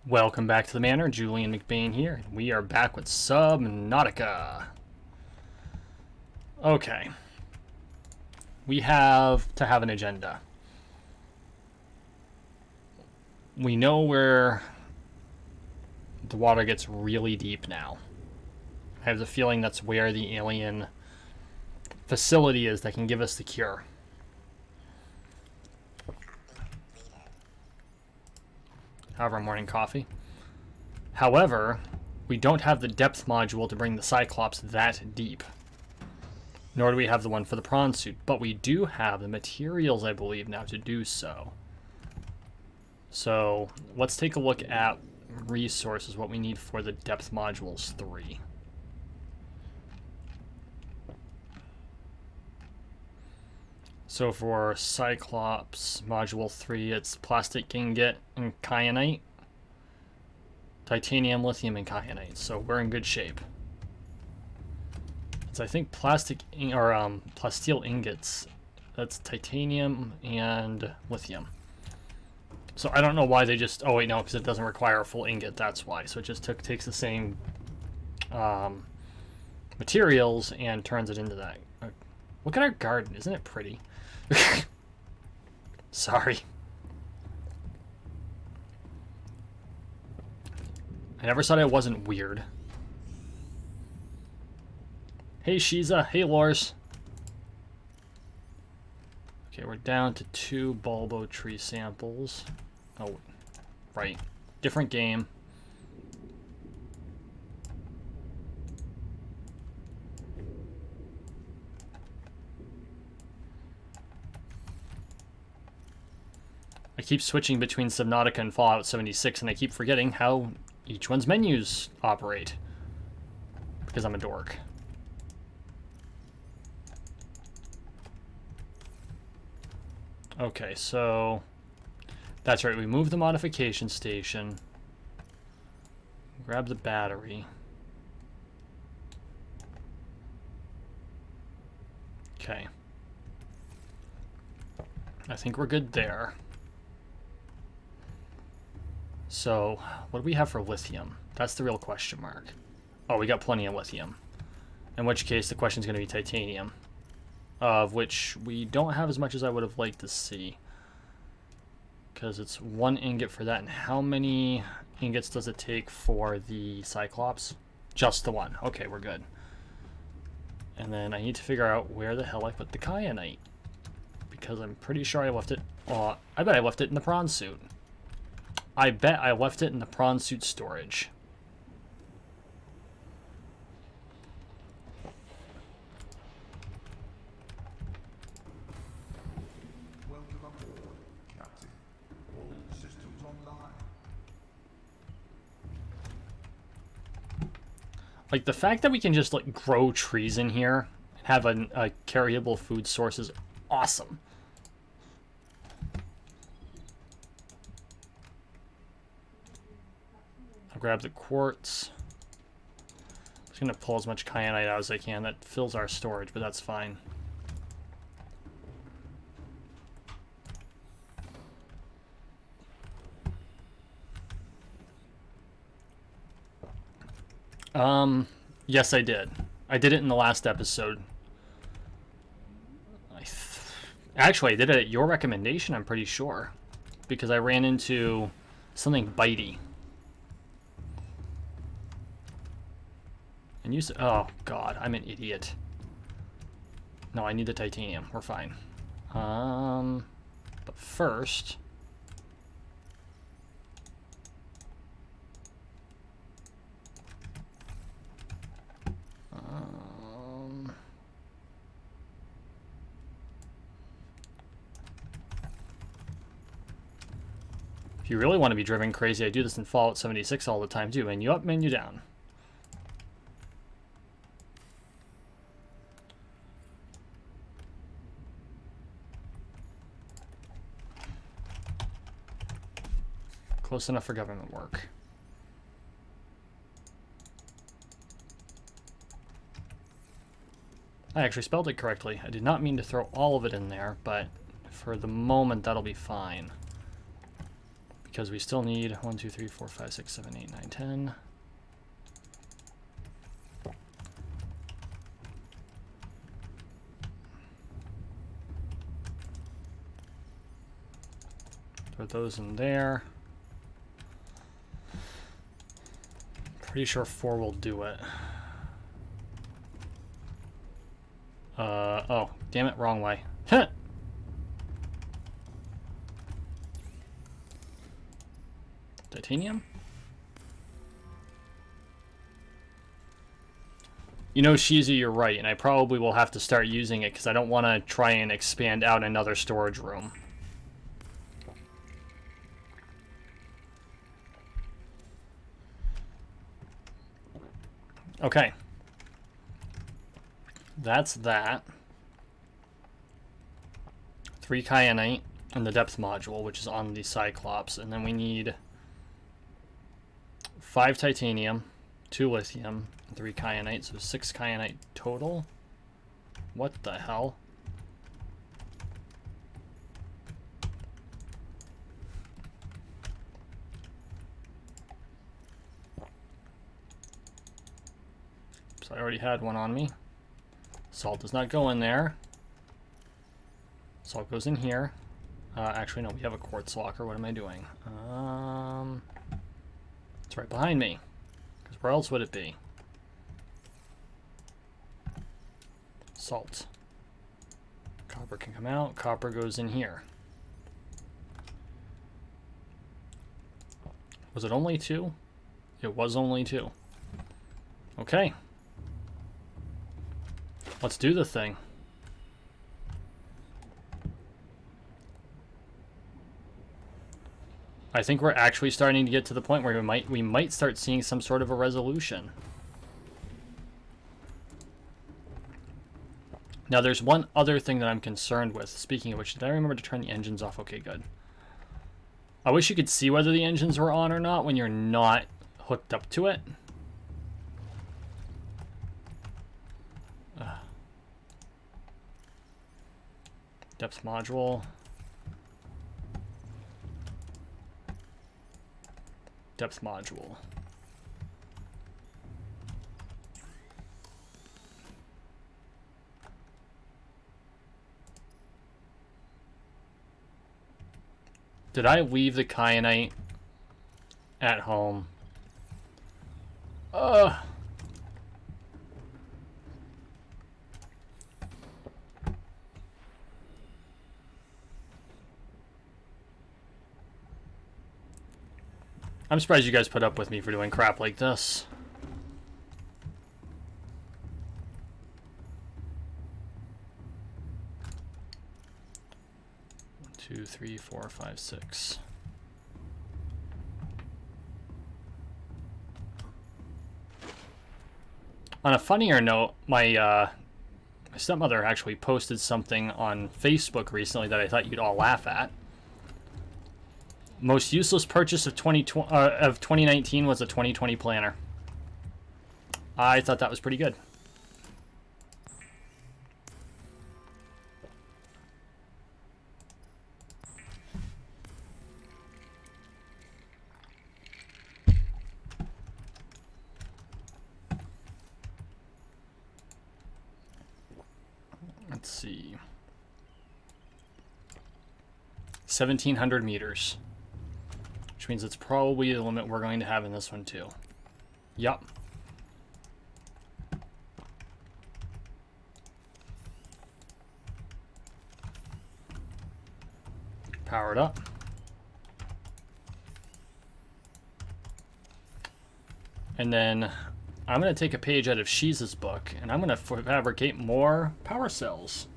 Welcome back to the Manor. Julian McBain here. We are back with Subnautica. Okay. We have to have an agenda. We know where the water gets really deep now. I have the feeling that's where the alien facility is that can give us the cure. However, morning coffee. However, we don't have the depth module to bring the Cyclops that deep. Nor do we have the one for the prawn suit. But we do have the materials, I believe, now to do so. So, let's take a look at resources, what we need for the depth modules 3. So for Cyclops Module 3, it's plastic ingot and kyanite, titanium, lithium, and kyanite. So we're in good shape. So I think plasteel ingots, that's titanium and lithium. So I don't know why they just, oh wait, no, because it doesn't require a full ingot, that's why. So it just takes the same materials and turns it into that. Look at our garden, isn't it pretty? Sorry. I never said I wasn't weird. Hey Shiza, hey Lors. Okay, we're down to 2 bulbo tree samples. Oh, right. Different game. I keep switching between Subnautica and Fallout 76, and I keep forgetting how each one's menus operate. Because I'm a dork. Okay, so that's right, we moved the modification station. Grab the battery. Okay. I think we're good there. So, what do we have for lithium? That's the real question mark. Oh, we got plenty of lithium. In which case, the question's going to be titanium. Of which we don't have as much as I would have liked to see. Because it's 1 ingot for that. And how many ingots does it take for the Cyclops? Just the 1. Okay, we're good. And then I need to figure out where the hell I put the kyanite. Because I'm pretty sure I left it... Oh, I bet I left it in the prawn suit. I bet I left it in the prawn suit storage. Welcome aboard, Captain. All systems online. Like, the fact that we can just, like, grow trees in here and have a carryable food source is awesome. I'll grab the quartz. I'm just going to pull as much kyanite out as I can. That fills our storage, but that's fine. Yes, I did. I did it in the last episode. Actually, I did it at your recommendation, I'm pretty sure. Because I ran into something bitey. And you said, oh god, I'm an idiot. No, I need the titanium. We're fine. But first... if you really want to be driven crazy, I do this in Fallout 76 all the time too. Menu up, menu down. Close enough for government work. I actually spelled it correctly. I did not mean to throw all of it in there, but for the moment that'll be fine. because we still need 1, 2, 3, 4, 5, 6, 7, 8, 9, 10. Throw those in there. Pretty sure 4 will do it. Oh, damn it, wrong way. Huh! Titanium? You know, Shizu, you're right, and I probably will have to start using it because I don't want to try and expand out another storage room. Okay. That's that. 3 kyanite in the depth module, which is on the Cyclops, and then we need 5 titanium, 2 lithium, and 3 kyanite, so 6 kyanite total. What the hell? So I already had one on me. Salt does not go in there. Salt goes in here. Actually, no, we have a quartz locker. What am I doing? It's right behind me. Because where else would it be? Salt. Copper can come out. Copper goes in here. Was it only 2? It was only 2. Okay. Let's do the thing. I think we're actually starting to get to the point where we might start seeing some sort of a resolution. Now there's one other thing that I'm concerned with. Speaking of which, did I remember to turn the engines off? Okay, good. I wish you could see whether the engines were on or not when you're not hooked up to it. Depth module. Depth module. Did I leave the kyanite at home? I'm surprised you guys put up with me for doing crap like this. One, 2, 3, 4, 5, 6. On a funnier note, my stepmother actually posted something on Facebook recently that I thought you'd all laugh at. Most useless purchase of 2019 was a 2020 planner. I thought that was pretty good. Let's see. 1,700 meters. Which means it's probably the limit we're going to have in this one too. Yup. Power it up. And then I'm going to take a page out of Shiza's book, and I'm going to fabricate more power cells.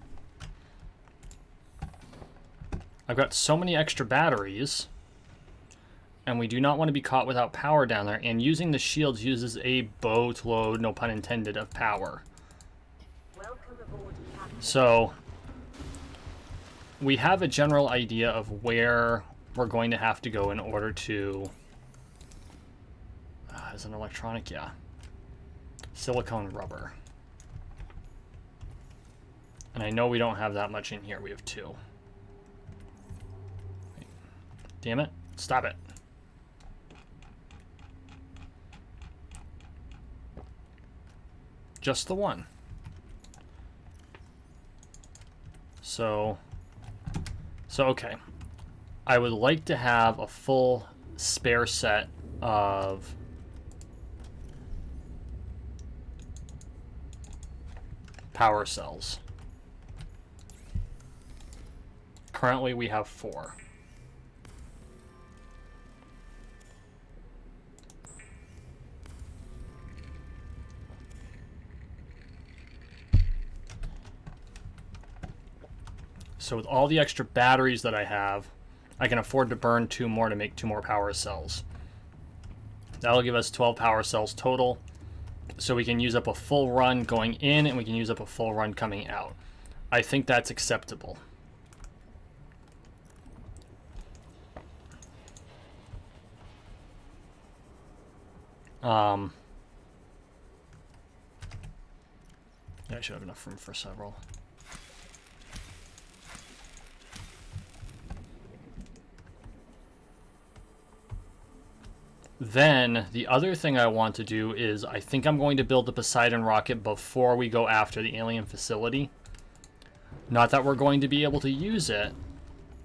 I've got so many extra batteries, and we do not want to be caught without power down there, and using the shields uses a boatload, no pun intended, of power. So we have a general idea of where we're going to have to go in order to... is an electronic? Yeah. Silicone rubber. And I know we don't have that much in here. We have 2. Wait. Damn it. Stop it. Just the one. So okay. I would like to have a full spare set of power cells. Currently we have 4. So with all the extra batteries that I have, I can afford to burn 2 more to make 2 more power cells. That'll give us 12 power cells total. So we can use up a full run going in, and we can use up a full run coming out. I think that's acceptable. Yeah, I should have enough room for several. Then, the other thing I want to do is, I think I'm going to build the Poseidon rocket before we go after the alien facility. Not that we're going to be able to use it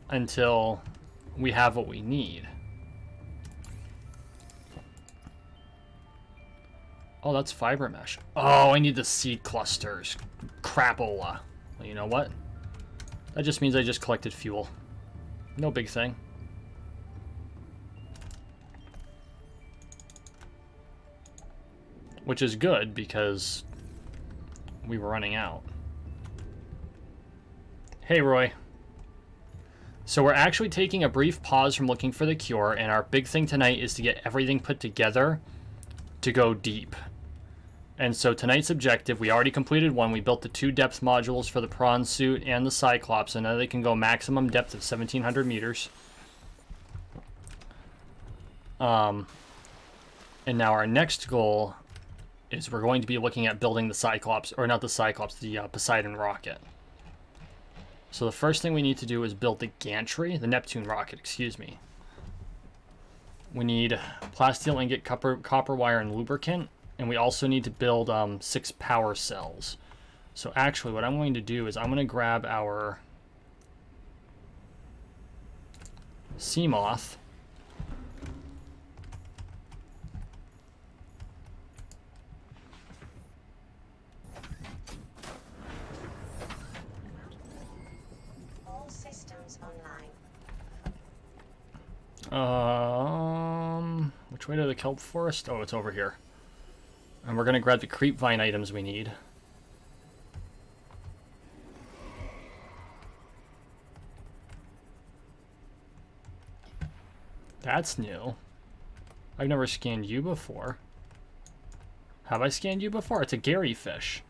until we have what we need. Oh, that's fiber mesh. Oh, I need the seed clusters. Crapola. Well, you know what? That just means I just collected fuel. No big thing. Which is good, because we were running out. Hey, Roy. So we're actually taking a brief pause from looking for the cure, and our big thing tonight is to get everything put together to go deep. And so tonight's objective, we already completed one. We built the 2 depth modules for the prawn suit and the Cyclops, and now they can go maximum depth of 1,700 meters. And now our next goal is we're going to be looking at building the Cyclops, or not the Cyclops, the Poseidon rocket. So the first thing we need to do is build the gantry, the Neptune rocket, excuse me. We need plasteel ingot, copper wire, and lubricant, and we also need to build 6 power cells. So actually what I'm going to do is I'm going to grab our Seamoth. Which way to the kelp forest? Oh, it's over here. And we're gonna grab the creep vine items we need. That's new. I've never scanned you before. Have I scanned you before? It's a Gary fish.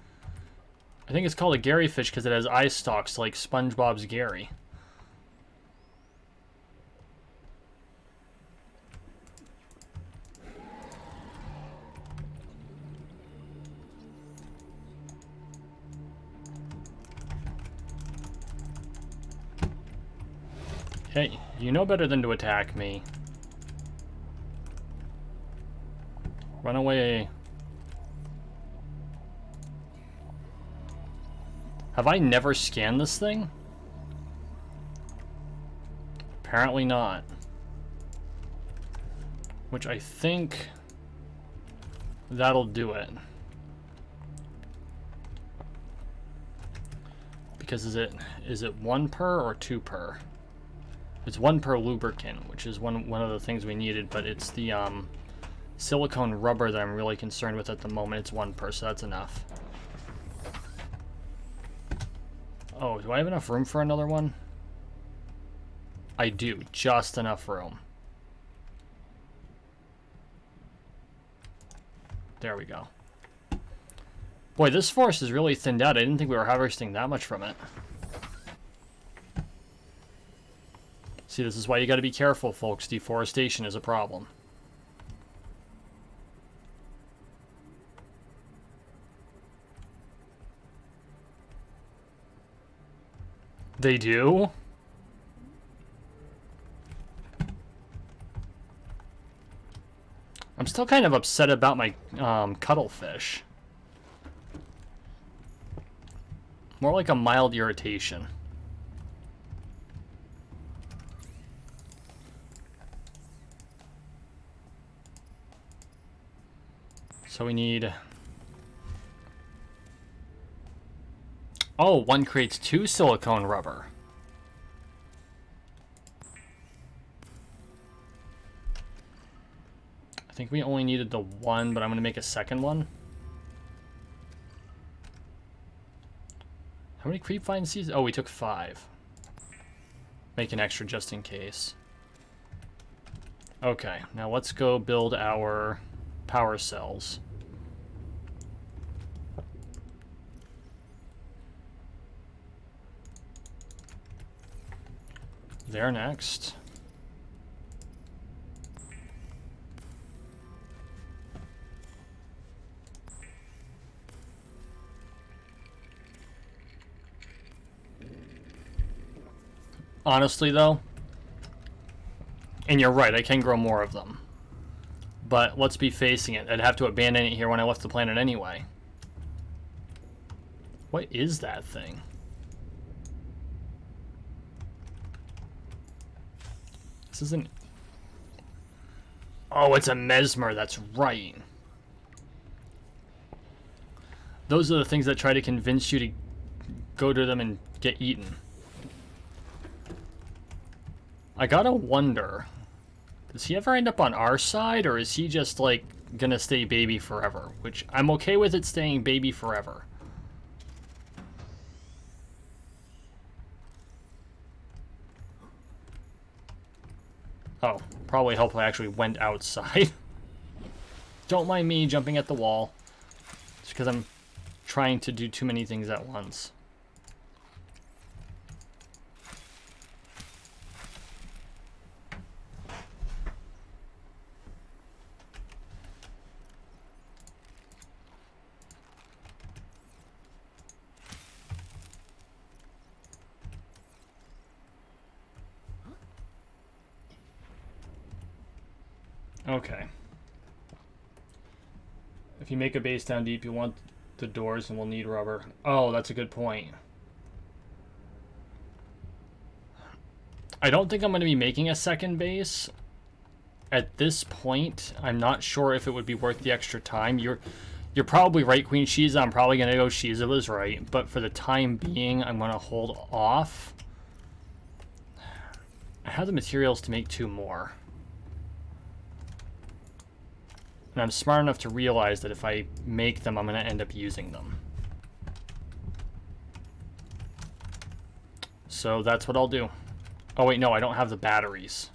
I think it's called a Gary fish because it has eye stalks like SpongeBob's Gary. Hey, you know better than to attack me. Run away. Have I never scanned this thing? Apparently not. Which I think that'll do it. Because is it 1 per or 2 per? It's 1 per lubricant, which is one of the things we needed, but it's the silicone rubber that I'm really concerned with at the moment. It's 1 per, so that's enough. Oh, do I have enough room for another one? I do, just enough room. There we go. Boy, this forest is really thinned out. I didn't think we were harvesting that much from it. See, this is why you gotta be careful, folks. Deforestation is a problem. They do? I'm still kind of upset about my cuttlefish. More like a mild irritation. So we need... Oh, one creates 2 silicone rubber. I think we only needed the 1, but I'm going to make a second one. How many creep vine seeds? Oh, we took 5. Make an extra just in case. Okay, now let's go build our power cells. There next. Honestly, though, and you're right, I can grow more of them. But let's be facing it. I'd have to abandon it here when I left the planet anyway. What is that thing? This isn't... Oh, it's a mesmer, that's right. Those are the things that try to convince you to go to them and get eaten. I gotta wonder, does he ever end up on our side, or is he just, like, gonna stay baby forever? Which, I'm okay with it staying baby forever. Oh, probably helpful I actually went outside. Don't mind me jumping at the wall. It's because I'm trying to do too many things at once. Okay. If you make a base down deep, you want the doors and we'll need rubber. Oh, that's a good point. I don't think I'm going to be making a second base. At this point, I'm not sure if it would be worth the extra time. You're probably right, Queen Shiza. I'm probably going to go Shiza was right. But for the time being, I'm going to hold off. I have the materials to make 2 more. And I'm smart enough to realize that if I make them, I'm going to end up using them. So that's what I'll do. Oh wait, no, I don't have the batteries.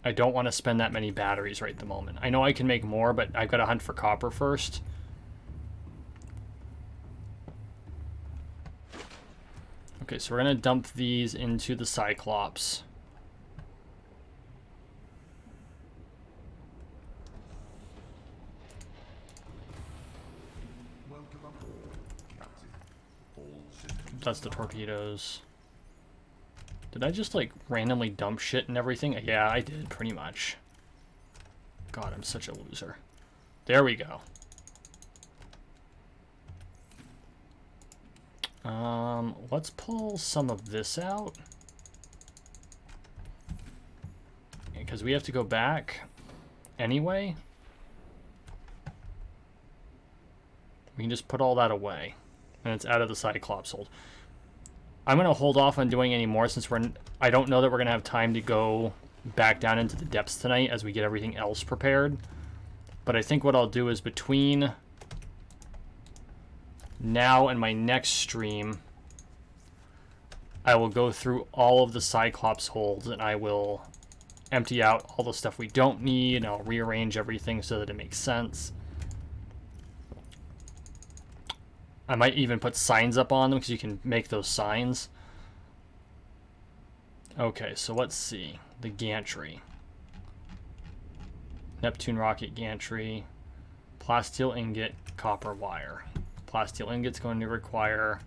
I don't want to spend that many batteries right at the moment. I know I can make more, but I've got to hunt for copper first. Okay, so we're going to dump these into the Cyclops. That's the torpedoes. Did I just, like, randomly dump shit and everything? Yeah, I did, pretty much. God, I'm such a loser. There we go. Let's pull some of this out. Because we have to go back anyway. We can just put all that away. And it's out of the Cyclops hold. I'm going to hold off on doing any more since I don't know that we're going to have time to go back down into the depths tonight as we get everything else prepared. But I think what I'll do is between now and my next stream, I will go through all of the Cyclops holds and I will empty out all the stuff we don't need and I'll rearrange everything so that it makes sense. I might even put signs up on them because you can make those signs. Okay, so let's see. The gantry. Neptune rocket gantry. Plasteel ingot, copper wire. Plasteel ingot's going to require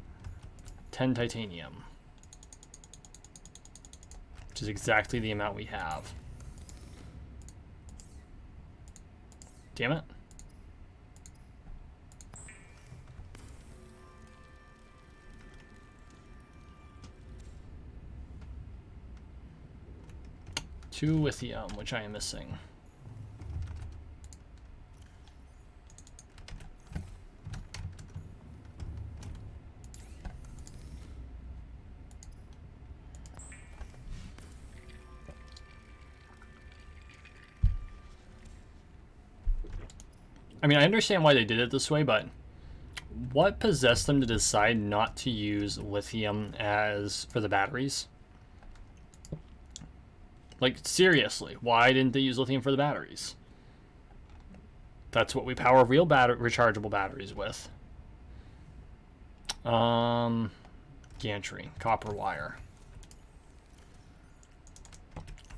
10 titanium. Which is exactly the amount we have. Damn it. 2 lithium, which I am missing. I mean, I understand why they did it this way, but what possessed them to decide not to use lithium as for the batteries? Like, seriously, why didn't they use lithium for the batteries? That's what we power real rechargeable batteries with. Gantry, copper wire.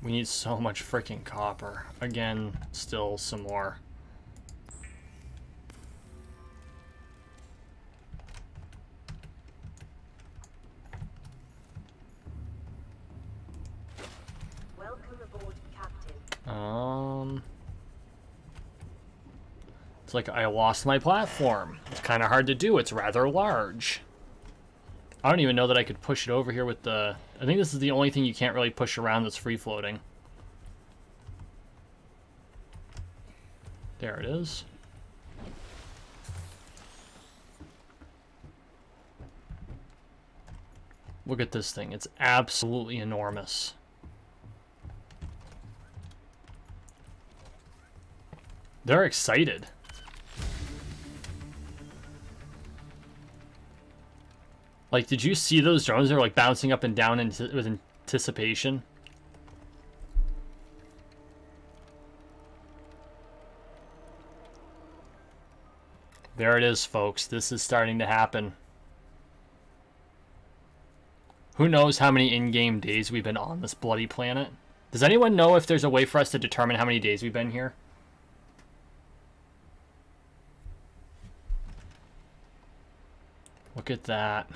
We need so much freaking copper. Again, still some more. It's like I lost my platform. It's kind of hard to do. It's rather large. I don't even know that I could push it over here with the... I think this is the only thing you can't really push around that's free-floating. There it is. Look at this thing. It's absolutely enormous. They're excited. Like, did you see those drones? They're like bouncing up and down with anticipation. There it is, folks. This is starting to happen. Who knows how many in-game days we've been on this bloody planet? Does anyone know if there's a way for us to determine how many days we've been here? Look at that.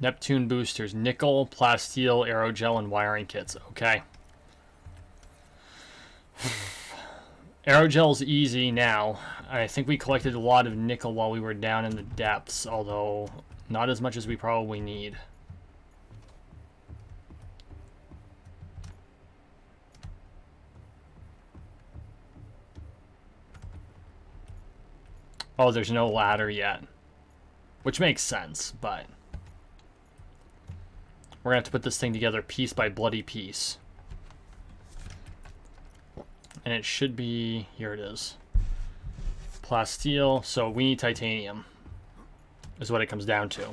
Neptune boosters, nickel, plasteel, aerogel, and wiring kits. Okay. Aerogel's easy now. I think we collected a lot of nickel while we were down in the depths, although not as much as we probably need. Oh, there's no ladder yet. Which makes sense, but... we're going to have to put this thing together piece by bloody piece. And it should be... here it is. Plasteel. So we need titanium. Is what it comes down to.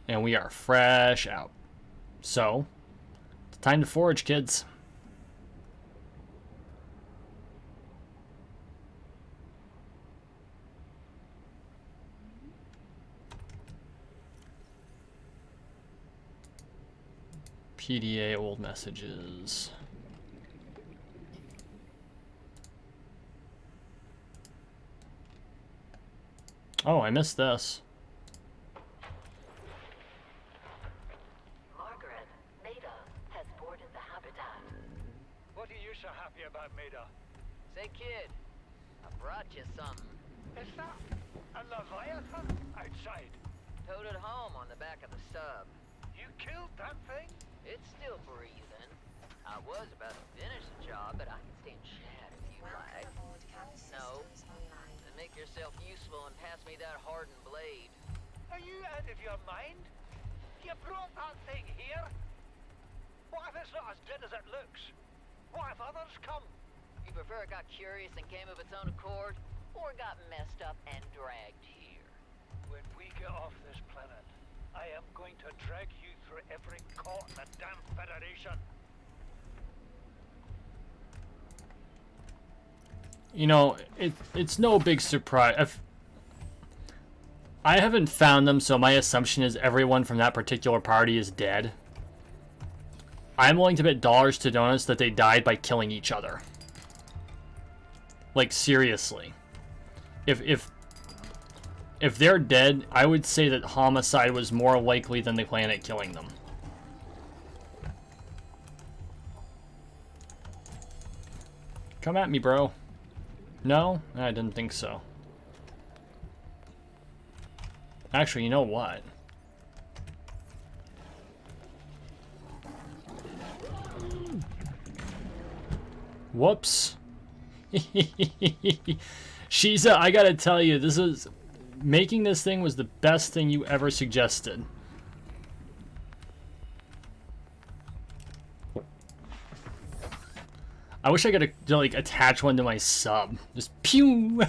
And we are fresh out. So, it's time to forge, kids. PDA old messages. Oh, I missed this. Margaret, Maida has boarded the habitat. What are you so happy about, Maida? Say, kid, I brought you something. Is that a Leviathan outside? Towed it home on the back of the sub. You killed that thing? It's still breathing. I was about to finish the job, but I can stay and chat if you like. No. Then make yourself useful and pass me that hardened blade. Are you out of your mind? You brought that thing here? What if it's not as good as it looks? What if others come? You prefer it got curious and came of its own accord, or got messed up and dragged here? When we get off this planet, I am going to drag you through every court in the damn Federation. You know, it's no big surprise. I haven't found them, so my assumption is everyone from that particular party is dead. I'm willing to bet dollars to donuts that they died by killing each other. Like, seriously. If they're dead, I would say that homicide was more likely than the planet killing them. Come at me, bro. No? I didn't think so. Actually, you know what? Whoops. Shiza, I gotta tell you, making this thing was the best thing you ever suggested. I wish I could like attach one to my sub. Just pew.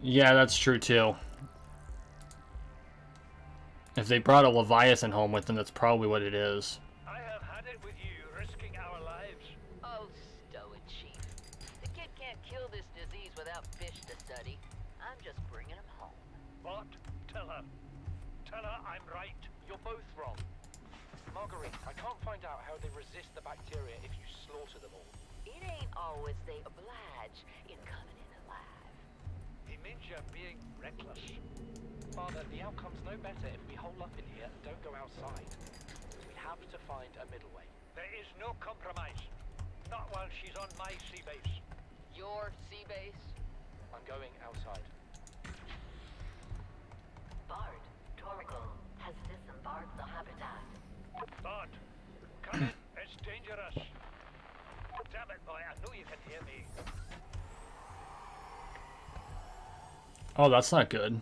Yeah, that's true too. If they brought a Leviathan home with them, that's probably what it is. I have had it with you, risking our lives. Oh, stow it, Chief. The kid can't kill this disease without fish to study. I'm just bringing him home. What? Tell her. Tell her I'm right. You're both wrong. Marguerite, I can't find out how they resist the bacteria if you slaughter them all. It ain't always they oblige in coming in alive. He means you're being reckless. Father, the outcome's no better if we hole up in here and don't go outside. We have to find a middle way. There is no compromise. Not while she's on my sea base. Your sea base? I'm going outside. Bard, Torgal has disembarked the habitat. Bard, come in. It's dangerous. Damn it, boy. I know you can hear me. Oh, that's not good.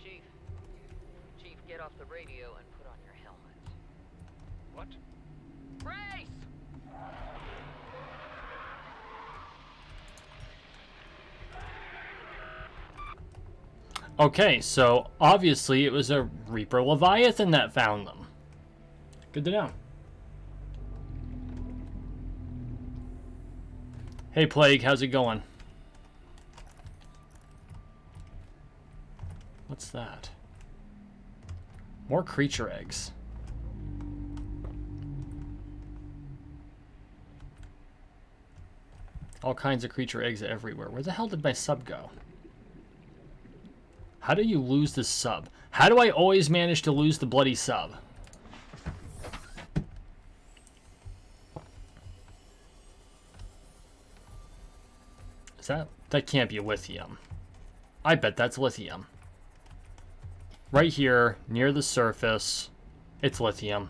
Chief. Chief, get off the radio and put on your helmet. What? Brace! Okay, so obviously it was a Reaper Leviathan that found them. Good to know. Hey Plague, how's it going? What's that? More creature eggs. All kinds of creature eggs everywhere. Where the hell did my sub go? How do you lose this sub? How do I always manage to lose the bloody sub? Is that can't be lithium. I bet that's lithium. Right here, near the surface, it's lithium.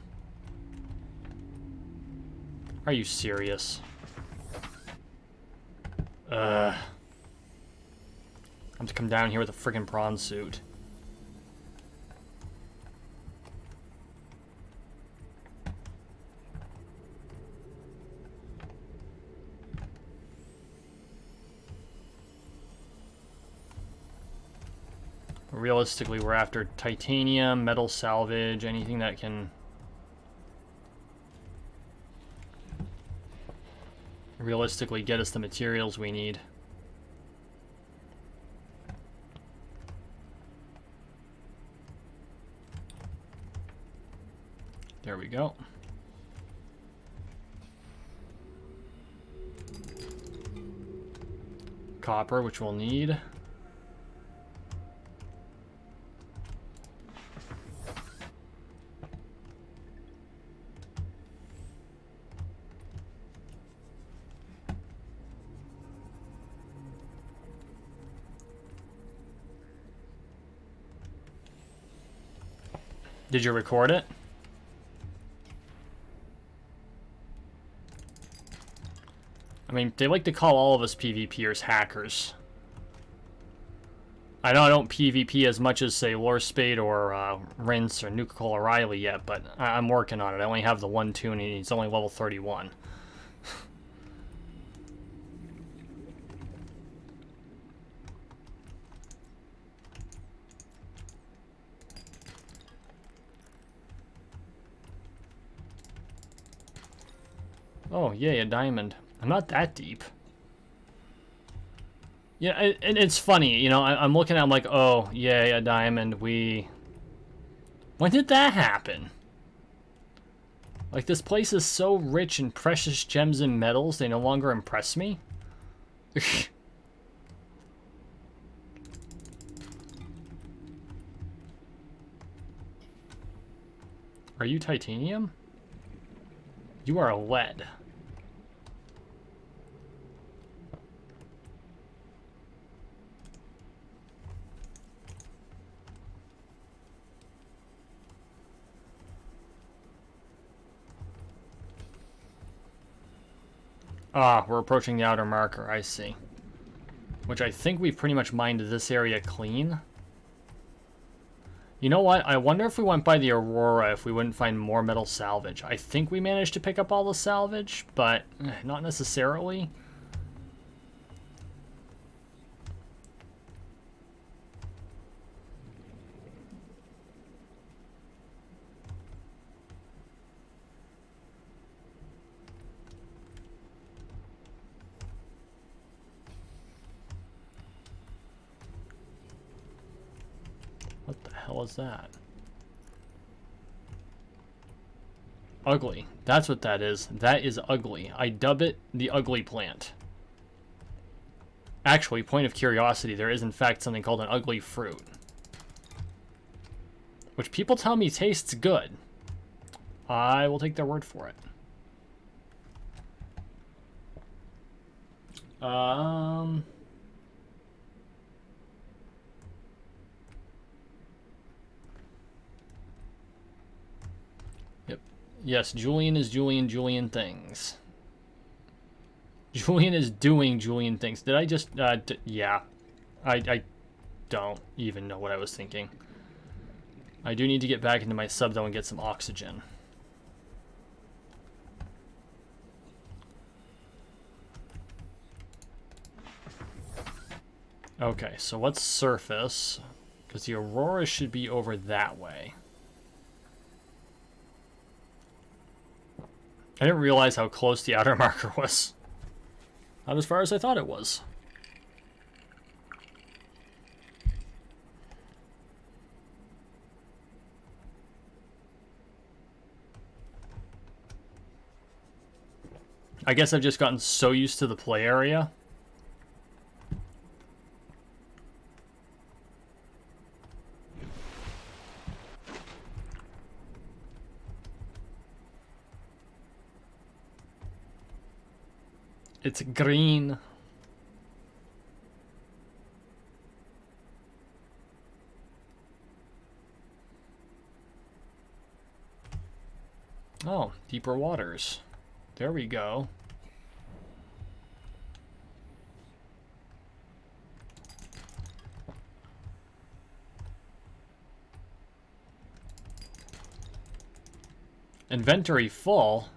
Are you serious? I'm to come down here with a friggin' prawn suit. Realistically, we're after titanium, metal salvage, anything that can realistically get us the materials we need. There we go. Copper, which we'll need. Did you record it? I mean, they like to call all of us PvPers hackers. I know I don't PvP as much as, say, Lorespade or Rince or Nuka Cola Riley yet, but I'm working on it. I only have the one tune, and he's only level 31. Oh, yay, a diamond. I'm not that deep. Yeah, and it's funny, you know, I'm looking at it, I'm like, oh, yay, a diamond, When did that happen? Like, this place is so rich in precious gems and metals, they no longer impress me. Are you titanium? You are lead. Ah, we're approaching the outer marker, I see. Which I think we've pretty much mined this area clean. You know what? I wonder if we went by the Aurora if we wouldn't find more metal salvage. I think we managed to pick up all the salvage, but not necessarily. What the hell is that? Ugly. That's what that is. That is ugly. I dub it the ugly plant. Actually, point of curiosity, there is in fact something called an ugly fruit. Which people tell me tastes good. I will take their word for it. Yep. Yes, Julian is Julian things. Julian is doing Julian things. Did I just, yeah. I don't even know what I was thinking. I do need to get back into my sub though and get some oxygen. Okay, so what's surface? Because the Aurora should be over that way. I didn't realize how close the outer marker was. Not as far as I thought it was. I guess I've just gotten so used to the play area. It's green. Oh, deeper waters. There we go. Inventory full.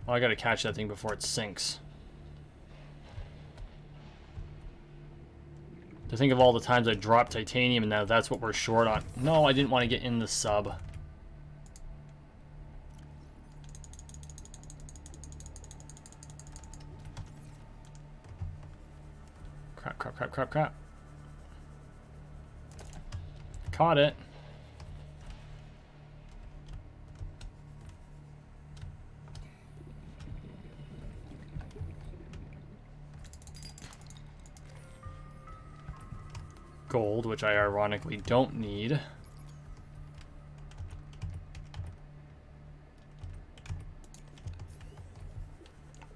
Oh, I gotta catch that thing before it sinks. To think of all the times I dropped titanium and now that's what we're short on. No, I didn't want to get in the sub. Crap, crap, crap, crap, crap. Caught it. Gold, which I ironically don't need.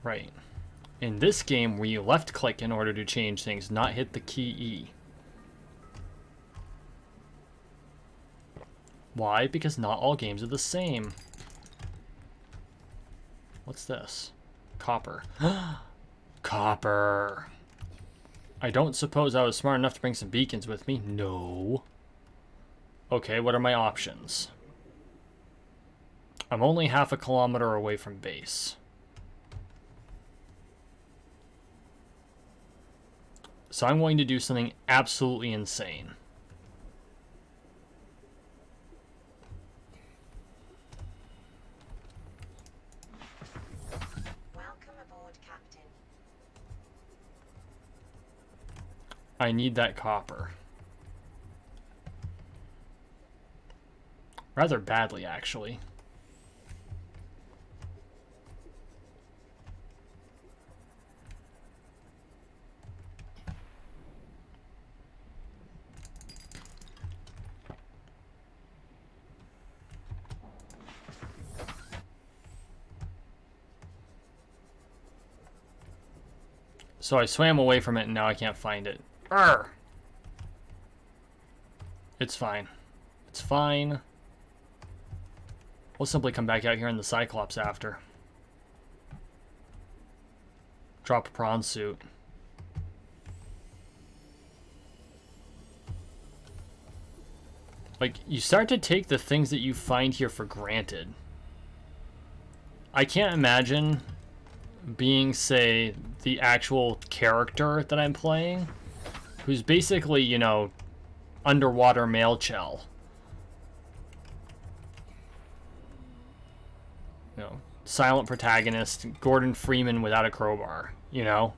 Right. In this game, we left click in order to change things, not hit the key E. Why? Because not all games are the same. What's this? Copper. Copper. I don't suppose I was smart enough to bring some beacons with me. No. Okay, what are my options? I'm only half a kilometer away from base. So I'm going to do something absolutely insane. Welcome aboard, Captain. I need that copper. Rather badly, actually. So I swam away from it and now I can't find it. Urgh! It's fine. It's fine. We'll simply come back out here in the Cyclops after. Drop a prawn suit. Like, you start to take the things that you find here for granted. I can't imagine being, say, the actual character that I'm playing, who's basically, you know, underwater male chell. You know, silent protagonist, Gordon Freeman without a crowbar, you know,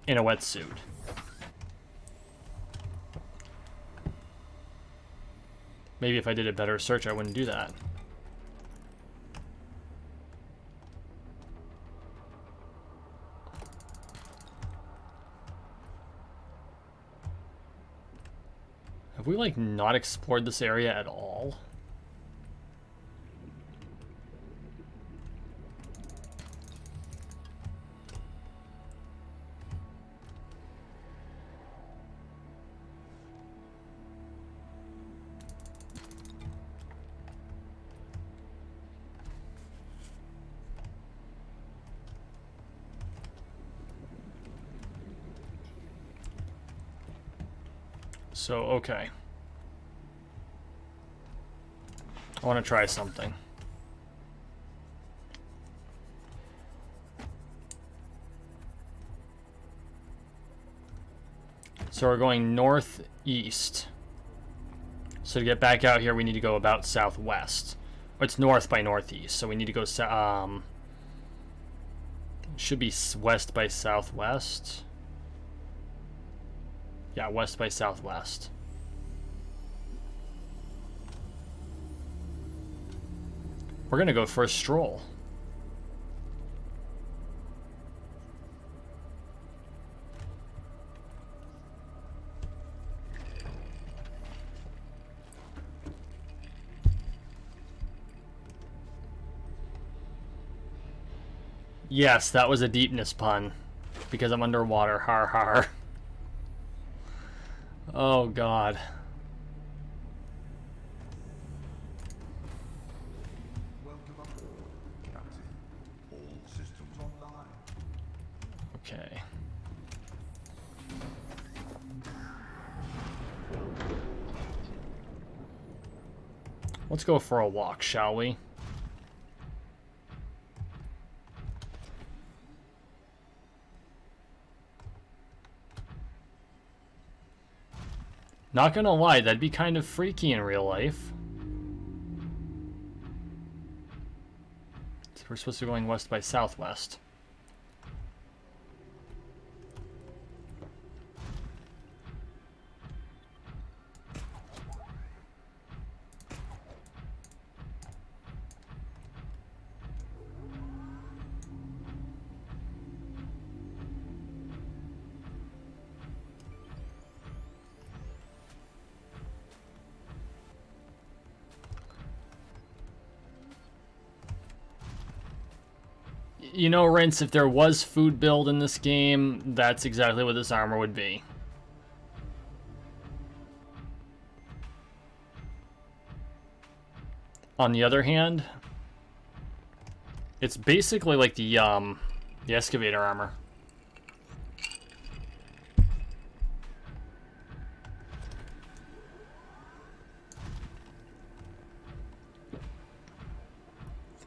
in a wetsuit. Maybe if I did a better search, I wouldn't do that. Have we, like, not explored this area at all? So, okay. I want to try something. So we're going northeast. So to get back out here, we need to go about southwest. Or it's north by northeast, so we need to go should be west by southwest. Yeah, west by southwest. We're gonna go for a stroll. Yes, that was a deepness pun. Because I'm underwater. Har har. Oh god. Welcome aboard, Captain. All systems online. Okay. Let's go for a walk, shall we? Not gonna lie, that'd be kind of freaky in real life. So we're supposed to be going west by southwest. You know, Rince, if there was food build in this game, that's exactly what this armor would be. On the other hand, it's basically like the excavator armor.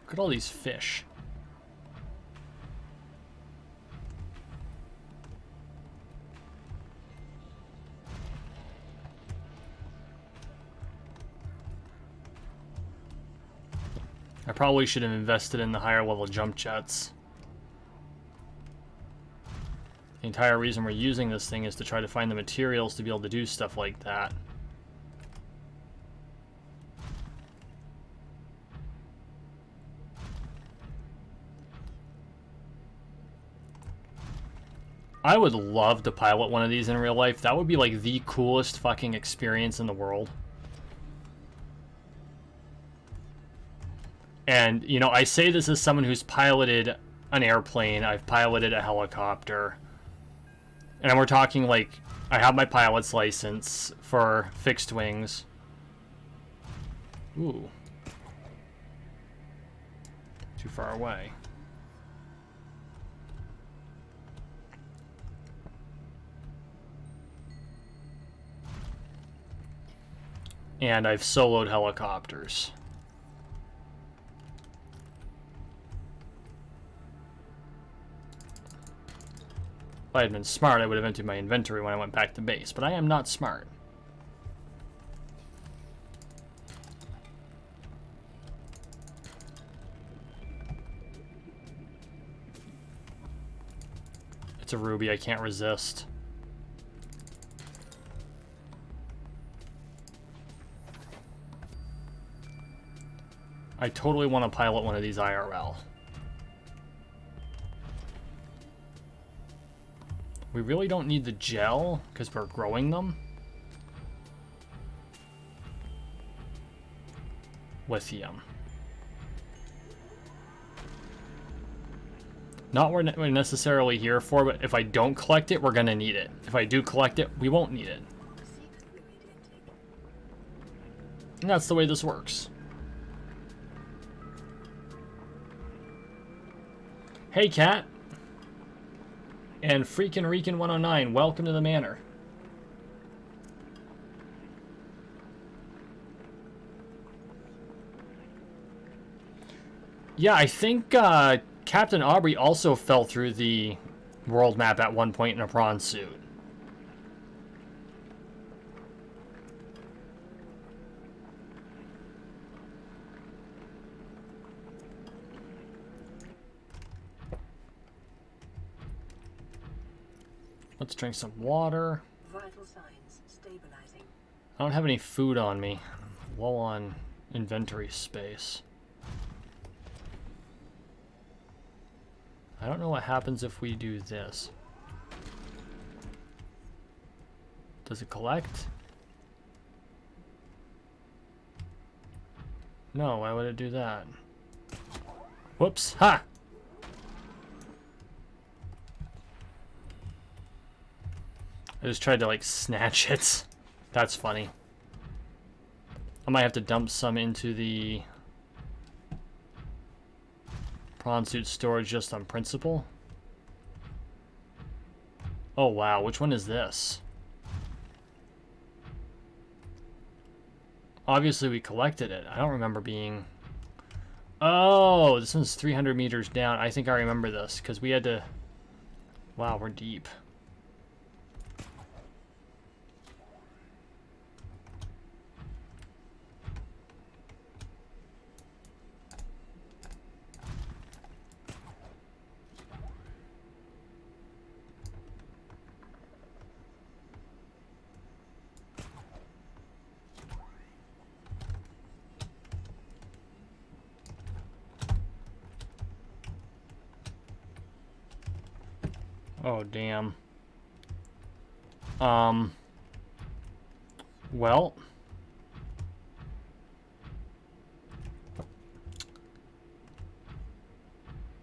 Look at all these fish. I probably should have invested in the higher level jump jets. The entire reason we're using this thing is to try to find the materials to be able to do stuff like that. I would love to pilot one of these in real life. That would be like the coolest fucking experience in the world. And, you know, I say this as someone who's piloted an airplane, I've piloted a helicopter, and we're talking like, I have my pilot's license for fixed wings. Ooh. Too far away. And I've soloed helicopters. If I had been smart, I would have emptied my inventory when I went back to base, but I am not smart. It's a ruby, I can't resist. I totally want to pilot one of these IRL. We really don't need the gel because we're growing them. Lithium. Not what we're necessarily here for, but if I don't collect it, we're gonna need it. If I do collect it, we won't need it. And that's the way this works. Hey, Cat. And freaking Reekin 109, welcome to the manor. Yeah, I think Captain Aubrey also fell through the world map at one point in a prawn suit. Let's drink some water. Vital signs stabilizing. I don't have any food on me. I'm low on inventory space. I don't know what happens if we do this. Does it collect? No, why would it do that? Whoops! Ha! I just tried to like snatch it. That's funny. I might have to dump some into the prawn suit storage just on principle. Oh wow, which one is this? Obviously we collected it. I don't remember being... Oh, this one's 300 meters down. I think I remember this because we had to... Wow, we're deep. Oh, damn. Well.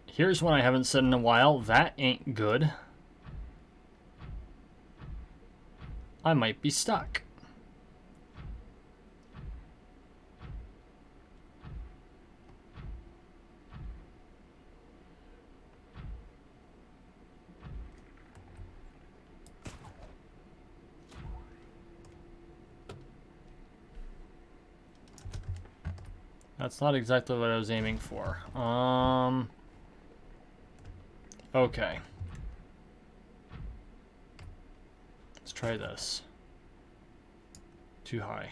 Here's one I haven't said in a while. That ain't good. I might be stuck. That's not exactly what I was aiming for. Okay. Let's try this. Too high.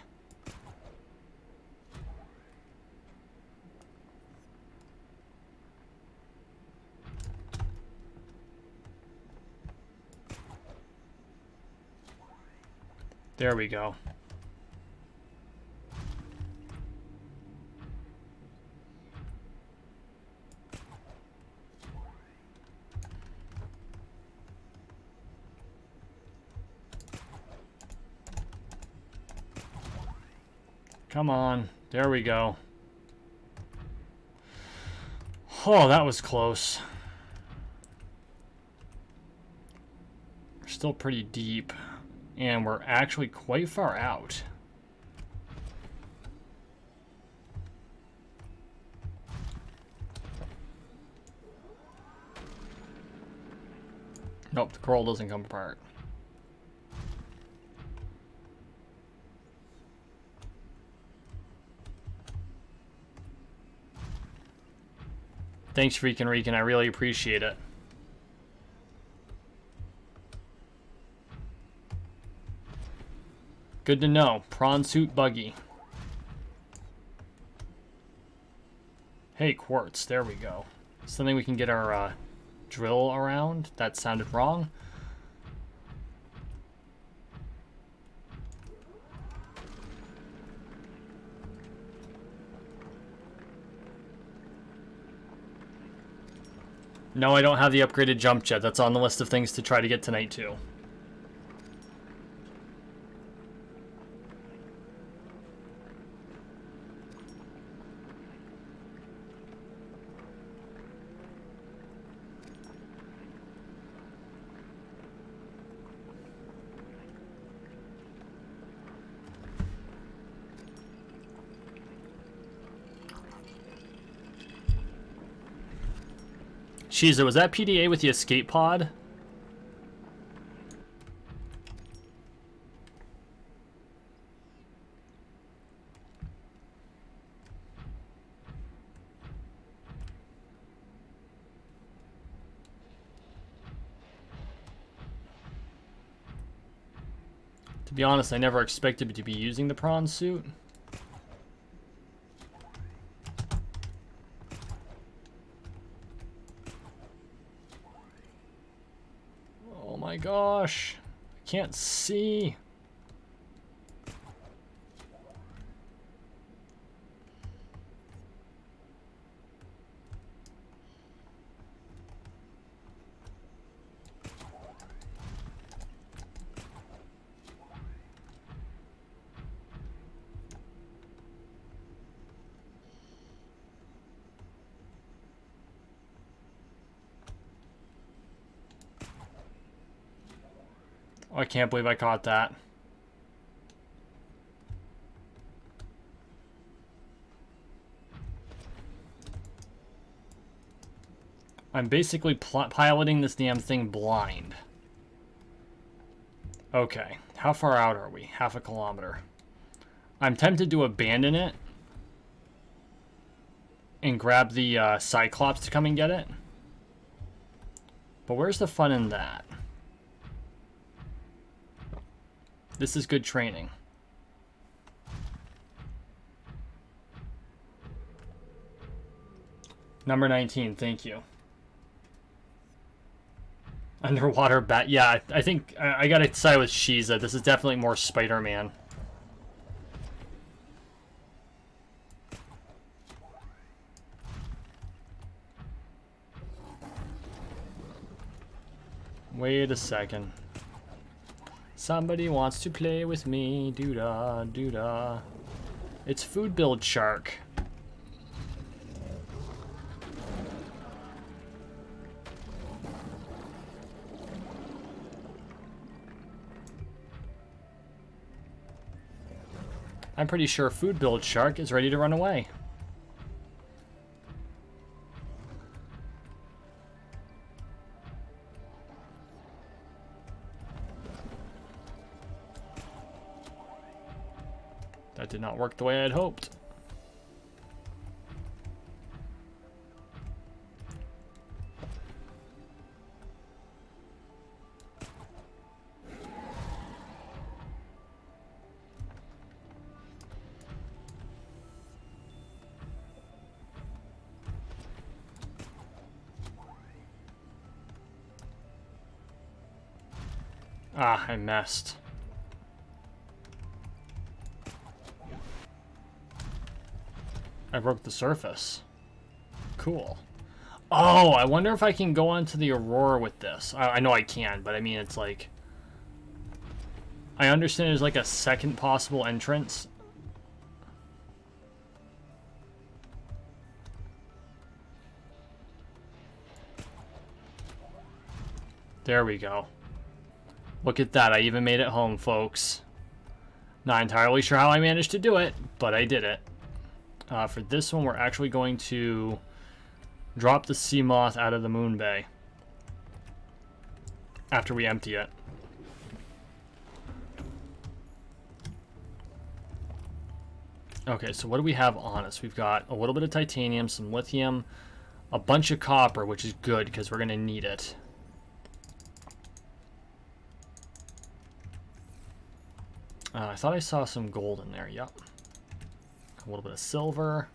There we go. Come on. There we go. Oh, that was close. We're still pretty deep, and we're actually quite far out. Nope, the coral doesn't come apart. Thanks, Freakin' Reekin. I really appreciate it. Good to know. Prawn suit buggy. Hey, quartz. There we go. Something we can get our drill around. That sounded wrong. No, I don't have the upgraded jump jet. That's on the list of things to try to get tonight, too. Shiza, was that PDA with the escape pod? To be honest, I never expected to be using the prawn suit. Oh my gosh. I can't see. Oh, I can't believe I caught that. I'm basically piloting this damn thing blind. Okay, how far out are we? Half a kilometer. I'm tempted to abandon it and grab the Cyclops to come and get it. But where's the fun in that? This is good training. Number 19, thank you. Underwater bat. Yeah, I think I gotta side with Shiza. This is definitely more Spider-Man. Wait a second. Somebody wants to play with me. Doo-da, doo-da. It's Food Build Shark. I'm pretty sure Food Build Shark is ready to run away. That did not work the way I had hoped. Ah, I messed. I broke the surface. Cool. Oh, I wonder if I can go onto the Aurora with this. I know I can, but I mean, it's like... I understand there's like a second possible entrance. There we go. Look at that, I even made it home, folks. Not entirely sure how I managed to do it, but I did it. For this one, we're actually going to drop the sea moth out of the moon bay after we empty it. Okay, so what do we have on us? We've got a little bit of titanium, some lithium, A bunch of copper, which is good because we're going to need it. I thought I saw some gold in there. Yep. A little bit of silver.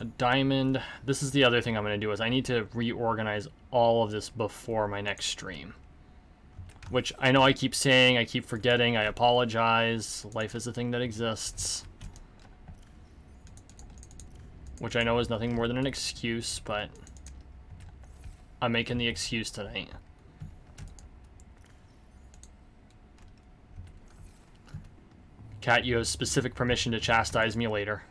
A diamond. This is the other thing I'm going to do is I need to reorganize all of this before my next stream. Which I know I keep saying, I keep forgetting, I apologize. Life is a thing that exists. Which I know is nothing more than an excuse, but I'm making the excuse tonight. Kat, you have specific permission to chastise me later.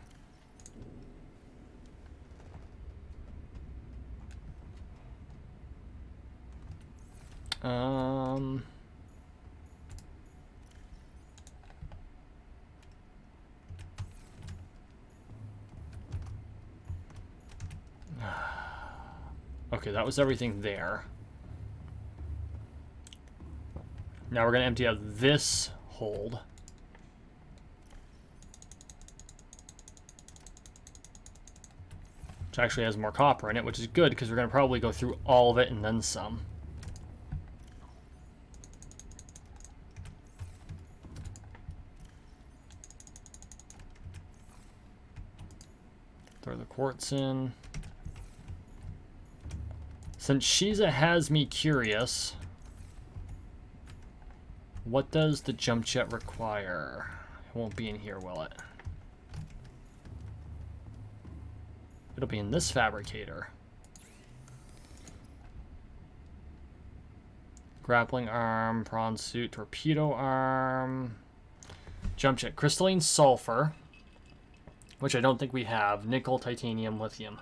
Okay, that was everything there. Now we're going to empty out this hold. Which actually has more copper in it, which is good because we're going to probably go through all of it and then some. Throw the quartz in. Since Shiza has me curious, what does the jump jet require? It won't be in here, will it? It'll be in this fabricator. Grappling arm, prawn suit, torpedo arm, jump jet, crystalline sulfur, which I don't think we have, nickel, titanium, lithium.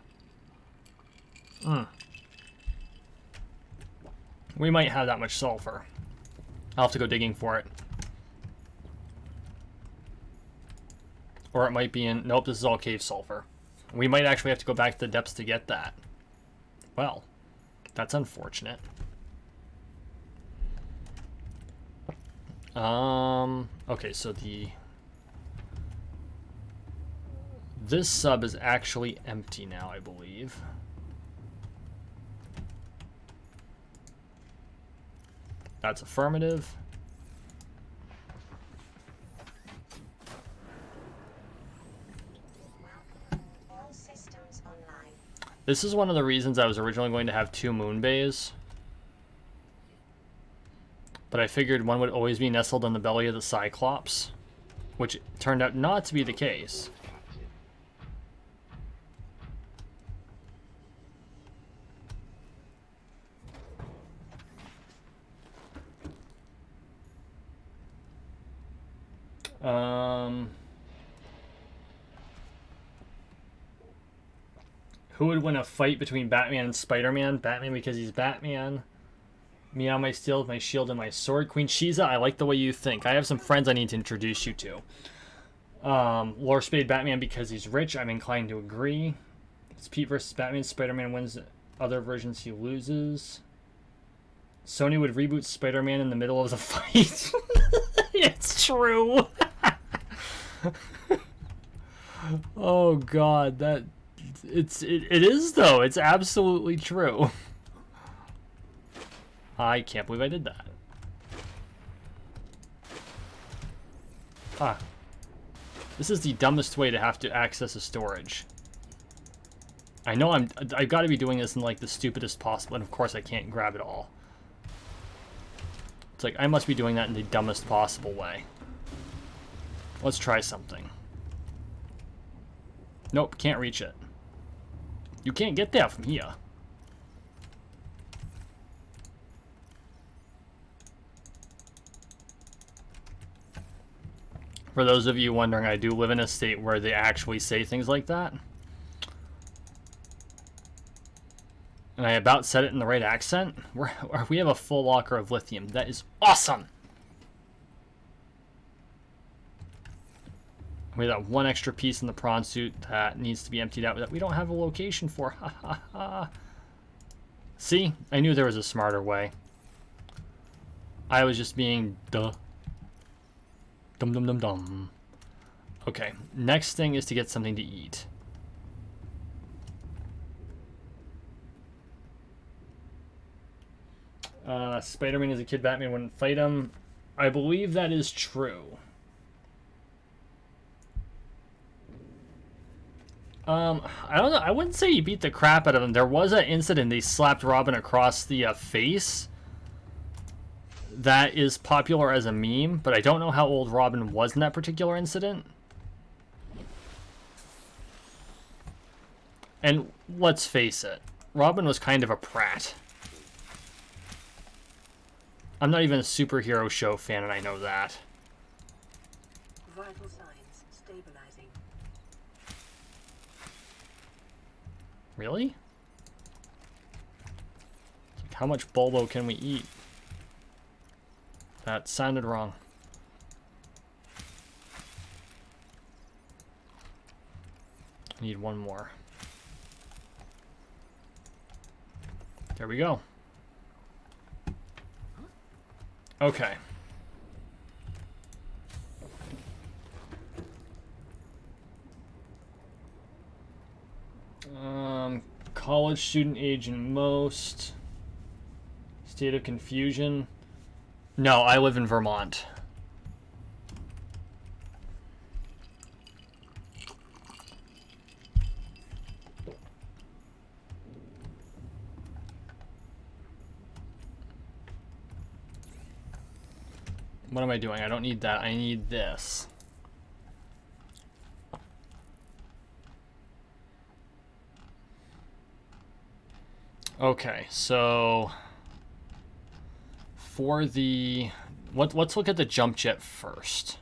We might have that much sulfur. I'll have to go digging for it. Or it might be in... Nope, this is all cave sulfur. We might actually have to go back to the depths to get that. Well, that's unfortunate. Okay, so this sub is actually empty now, I believe. That's affirmative. All systems online. This is one of the reasons I was originally going to have 2 moon bays. But I figured one would always be nestled in the belly of the Cyclops, which turned out not to be the case. Who would win a fight between Batman and Spider-Man? Batman because he's Batman. Meow my steel, my shield, and my sword. Queen Shiza, I like the way you think. I have some friends I need to introduce you to. Lore Spade Batman because he's rich. I'm inclined to agree. It's Pete versus Batman. Spider-Man wins. Other versions he loses. Sony would reboot Spider-Man in the middle of the fight. It's true. Oh god, it is though. It's absolutely true. I can't believe I did that. Ah. This is the dumbest way to have to access a storage. I know I've got to be doing this in like the stupidest possible, and of course I can't grab it all. It's like I must be doing that in the dumbest possible way. Let's try something. Nope, can't reach it. You can't get that from here. For those of you wondering, I do live in a state where they actually say things like that. And I about said it in the right accent. We have a full locker of lithium. That is awesome! We have that one extra piece in the prawn suit that needs to be emptied out that we don't have a location for. Ha ha ha. See? I knew there was a smarter way. I was just being duh. Dum dum dum dum. Okay, next thing is to get something to eat. Spider-Man as a kid, Batman wouldn't fight him. I believe that is true. I don't know. I wouldn't say he beat the crap out of him. There was an incident they slapped Robin across the face. That is popular as a meme, but I don't know how old Robin was in that particular incident. And let's face it, Robin was kind of a prat. I'm not even a superhero show fan, and I know that. Vital signs stabilizing. Really? Like, how much Bulbo can we eat? That sounded wrong. I need one more. There we go. Okay. College student age in most. State of confusion. No, I live in Vermont. What am I doing? I don't need that. I need this. Okay, so for the let's look at the jump jet first.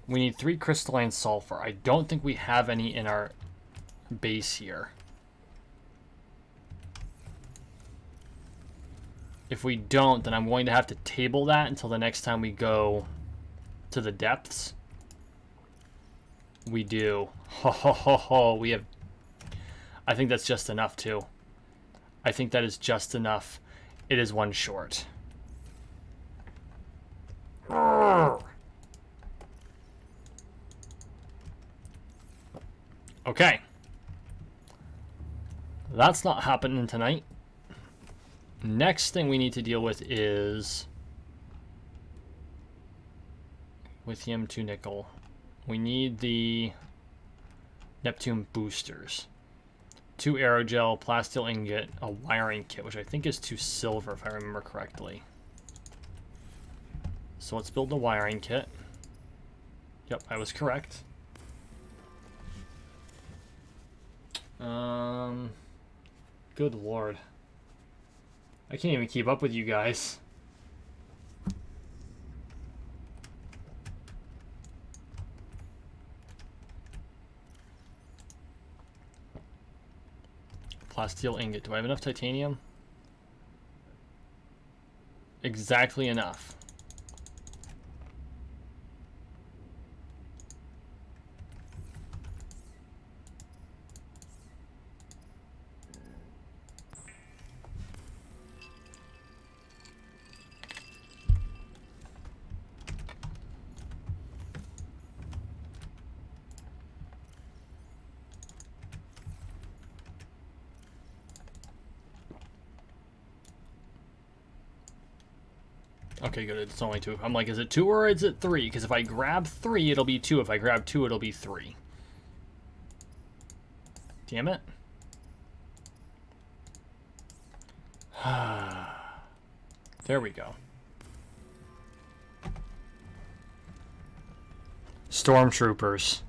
We need 3 crystalline sulfur. I don't think we have any in our base here. If we don't, then I'm going to have to table that until the next time we go to the depths. We do. Ho ho ho ho. We have... I think that's just enough too. I think that is just enough. It is 1 short. Okay. That's not happening tonight. Next thing we need to deal with is lithium to nickel. We need the Neptune boosters. 2 aerogel, plasteel ingot, a wiring kit, which I think is 2 silver if I remember correctly. So let's build the wiring kit. Yep, I was correct. Good lord. I can't even keep up with you guys. Plasteel ingot. Do I have enough titanium? Exactly enough. Okay, good. It's only 2. I'm like, is it 2 or is it 3? Because if I grab 3, it'll be 2. If I grab 2, it'll be 3. Damn it. There we go. Stormtroopers.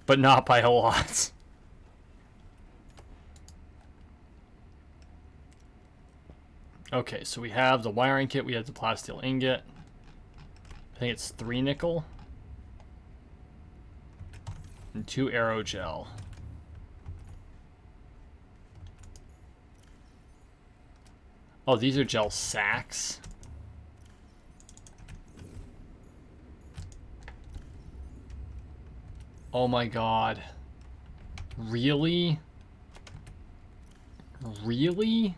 But not by a lot. Okay, so we have the wiring kit, we have the plasteel ingot. I think it's 3 nickel. And 2 aerogel. Oh, these are gel sacks. Oh my god. Really? Really?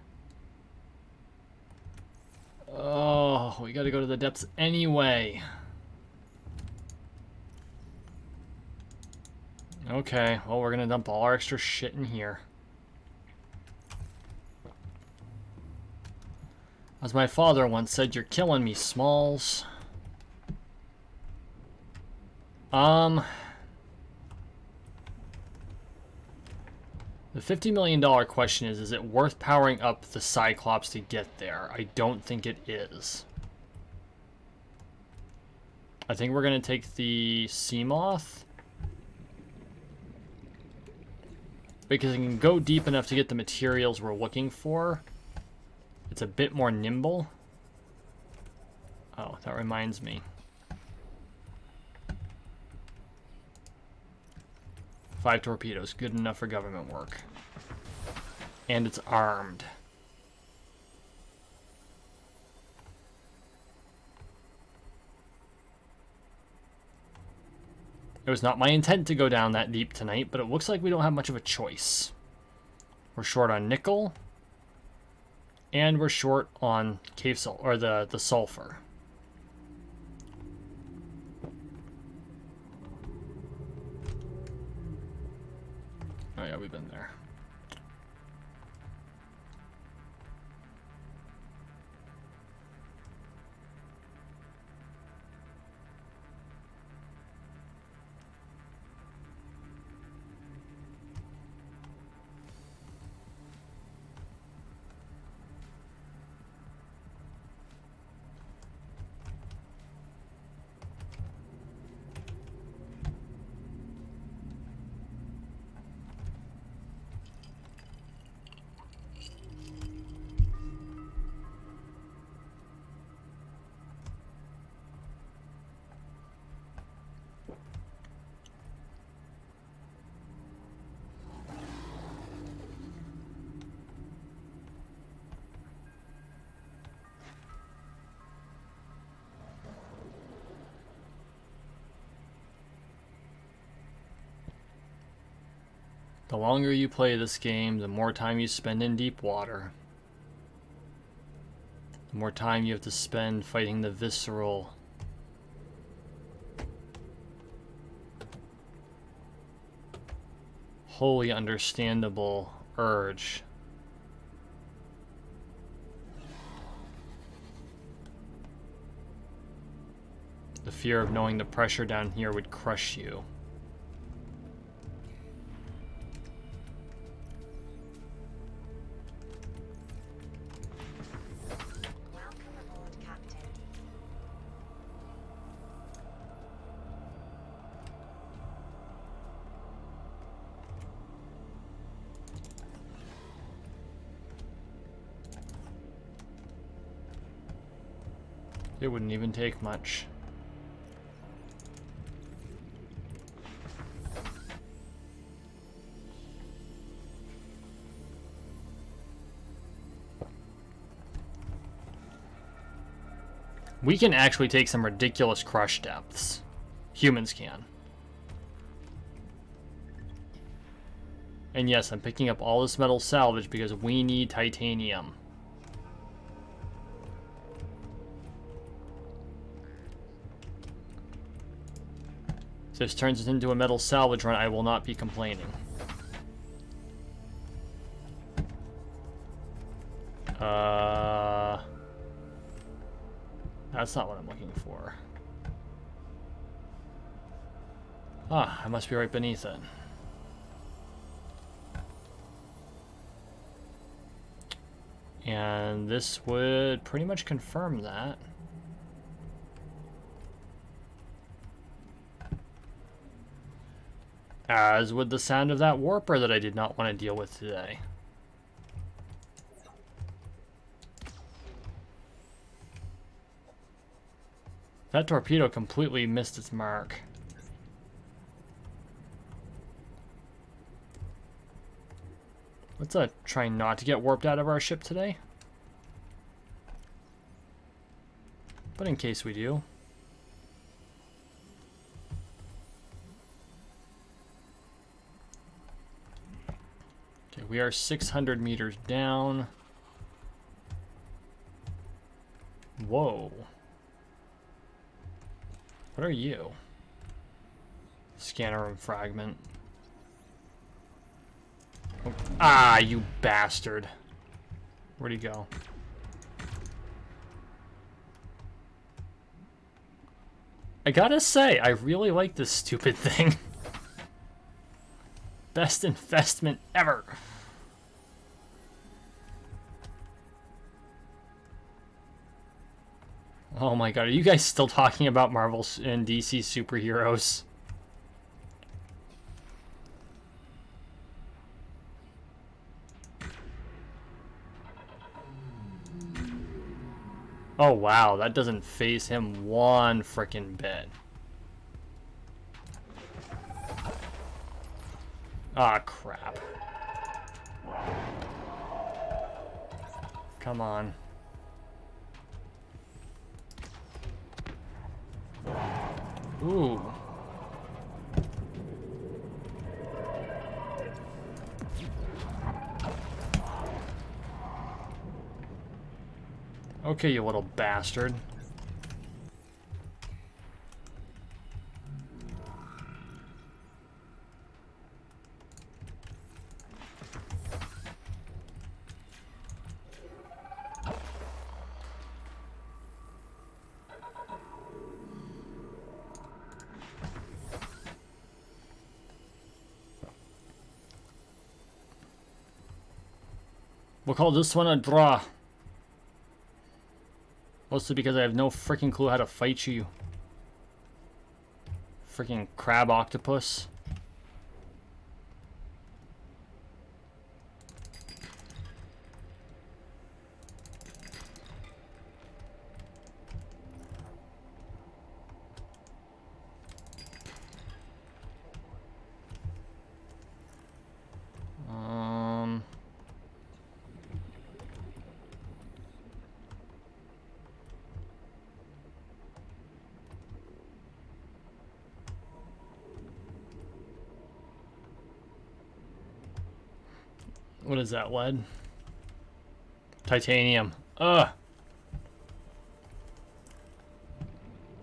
Oh, we gotta go to the depths anyway. Okay, well, we're gonna dump all our extra shit in here. As my father once said, you're killing me, Smalls. The $50 million question is it worth powering up the Cyclops to get there? I don't think it is. I think we're going to take the Seamoth. Because it can go deep enough to get the materials we're looking for. It's a bit more nimble. Oh, that reminds me. 5 torpedoes, good enough for government work. And it's armed. It was not my intent to go down that deep tonight, but it looks like we don't have much of a choice. We're short on nickel. And we're short on cave salt, or the sulfur. Oh yeah, we've been there. The longer you play this game, the more time you spend in deep water. The more time you have to spend fighting the visceral, wholly understandable urge. The fear of knowing the pressure down here would crush you. It wouldn't even take much. We can actually take some ridiculous crush depths. Humans can. And yes, I'm picking up all this metal salvage because we need titanium. If this turns it into a metal salvage run, I will not be complaining. That's not what I'm looking for. Ah, I must be right beneath it. And this would pretty much confirm that. As would the sound of that warper that I did not want to deal with today. That torpedo completely missed its mark. Let's try not to get warped out of our ship today. But in case we do. Okay, we are 600 meters down. Whoa. What are you? Scanner room fragment. Oh. Ah, you bastard. Where'd he go? I gotta say, I really like this stupid thing. Best investment ever. Oh my god, are you guys still talking about Marvel and DC superheroes? Oh wow, that doesn't phase him one frickin' bit. Ah, crap. Come on. Ooh. Okay, you little bastard. We'll call this one a draw. Mostly because I have no freaking clue how to fight you. Freaking crab octopus. What is that, lead? Titanium. Ugh.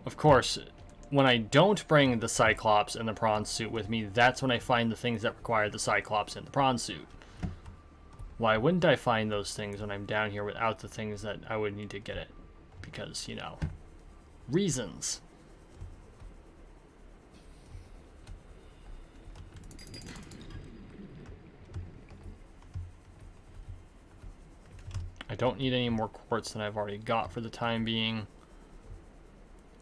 Of course, when I don't bring the Cyclops and the prawn suit with me, that's when I find the things that require the Cyclops and the prawn suit. Why wouldn't I find those things when I'm down here without the things that I would need to get it? Because, you know, reasons. I don't need any more quartz than I've already got for the time being.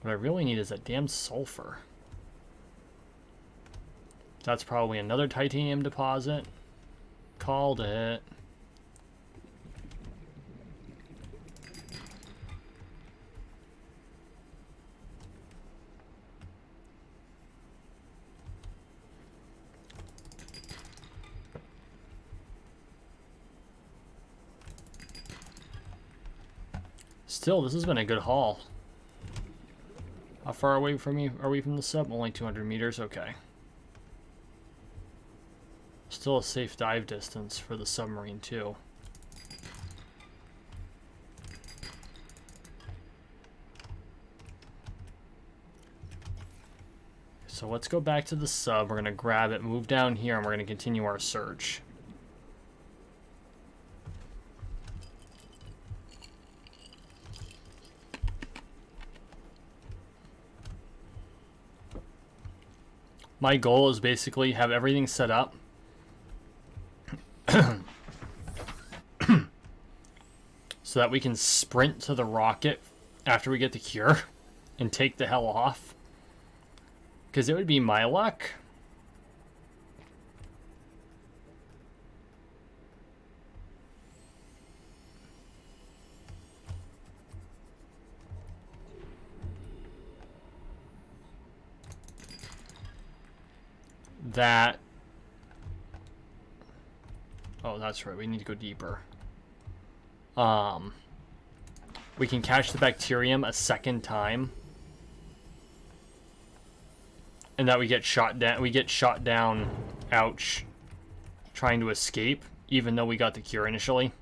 What I really need is that damn sulfur. That's probably another titanium deposit. Called it. Still, this has been a good haul. How far away from me are we from the sub? Only 200 meters? Okay. Still a safe dive distance for the submarine, too. So let's go back to the sub. We're going to grab it, move down here, and we're going to continue our search. My goal is basically have everything set up so that we can sprint to the rocket after we get the cure and take the hell off. Because it would be my luck. That... Oh, that's right. We need to go deeper. We can catch the bacterium a second time. And that we get shot down. We get shot down. Ouch. Trying to escape, even though we got the cure initially.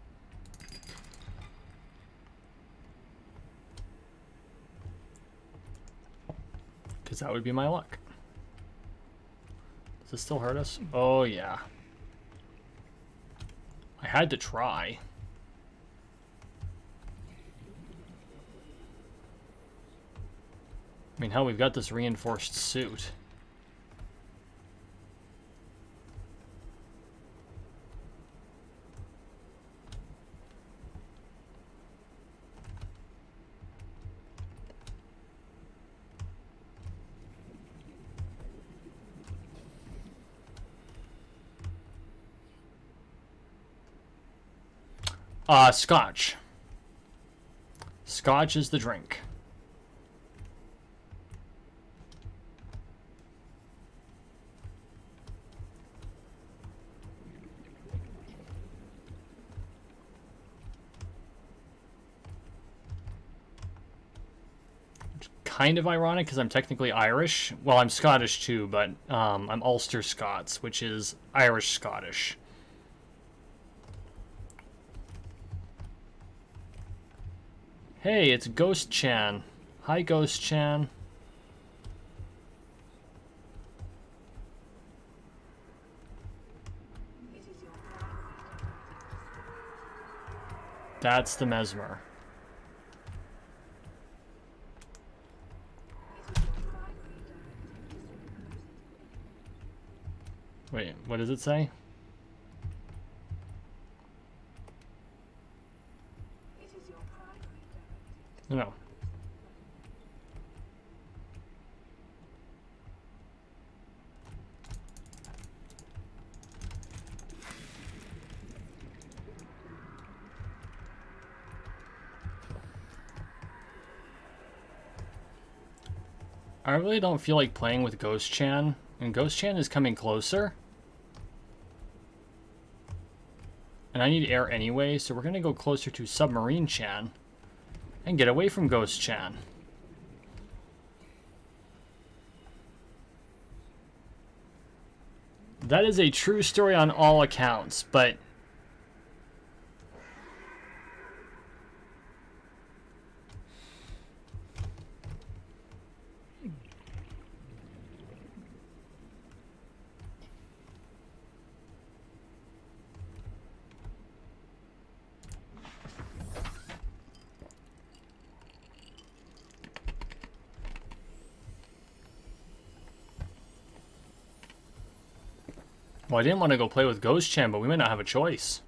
Because that would be my luck. Does this still hurt us? Oh, yeah. I had to try. I mean, hell, we've got this reinforced suit. Scotch. Scotch is the drink. Kind of ironic because I'm technically Irish. Well, I'm Scottish too, but I'm Ulster Scots, which is Irish Scottish. Hey, it's Ghost Chan. Hi, Ghost Chan. That's the Mesmer. Wait, what does it say? No. I really don't feel like playing with Ghost Chan, and Ghost Chan is coming closer. And I need air anyway, so we're gonna go closer to Submarine Chan and get away from Ghost Chan. That is a true story on all accounts, but well, I didn't want to go play with Ghost Chan, but we might not have a choice.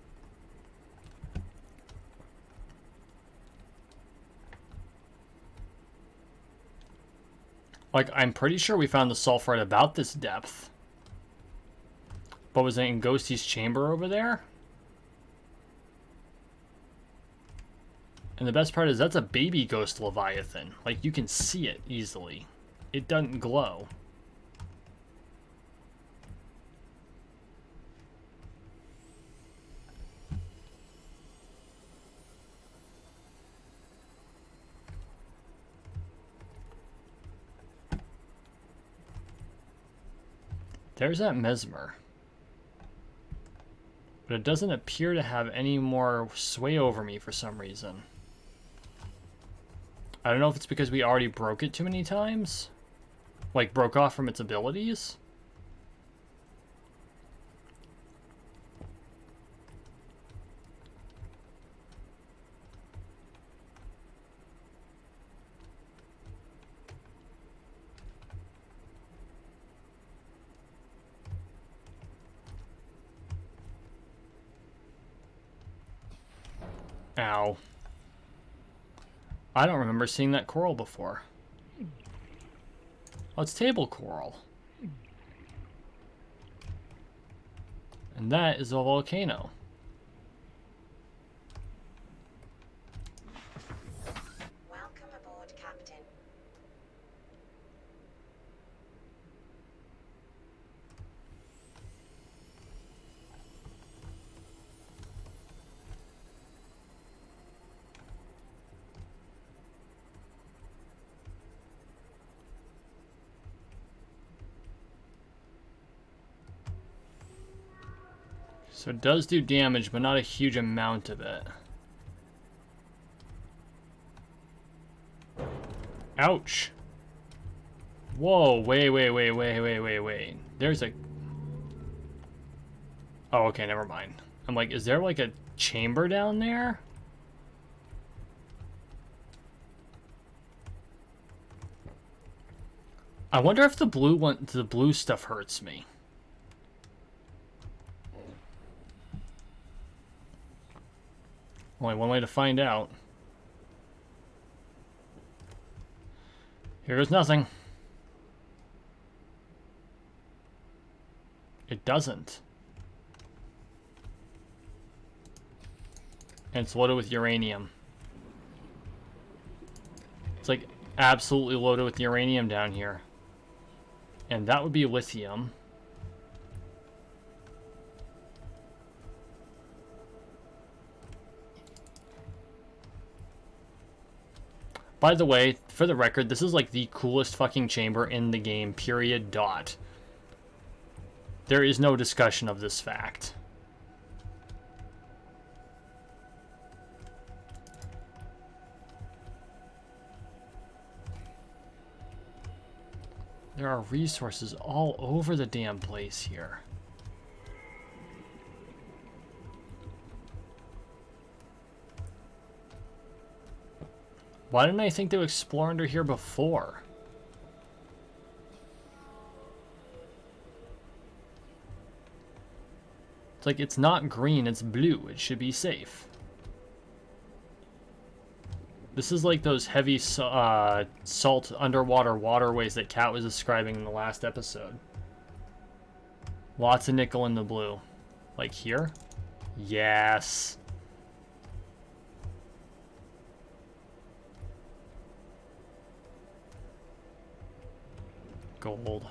Like, I'm pretty sure we found the sulfurite about this depth. But was it in Ghosty's chamber over there? And the best part is that's a baby ghost Leviathan. Like, you can see it easily. It doesn't glow. There's that Mesmer. But it doesn't appear to have any more sway over me for some reason. I don't know if it's because we already broke it too many times. Like, broke off from its abilities. Ow. I don't remember seeing that coral before. Oh, it's table coral. And that is a volcano. Welcome aboard, Captain. So it does do damage, but not a huge amount of it. Ouch. Whoa, wait. There's a... Oh, okay, never mind. I'm like, is there like a chamber down there? I wonder if the blue stuff hurts me. Only one way to find out. Here goes nothing. It doesn't. And it's loaded with uranium. It's like absolutely loaded with uranium down here. And that would be lithium. By the way, for the record, this is like the coolest fucking chamber in the game, period, dot. There is no discussion of this fact. There are resources all over the damn place here. Why didn't I think to explore under here before? It's like, it's not green, it's blue. It should be safe. This is like those heavy salt underwater waterways that Kat was describing in the last episode. Lots of nickel in the blue. Like here? Yes. Gold.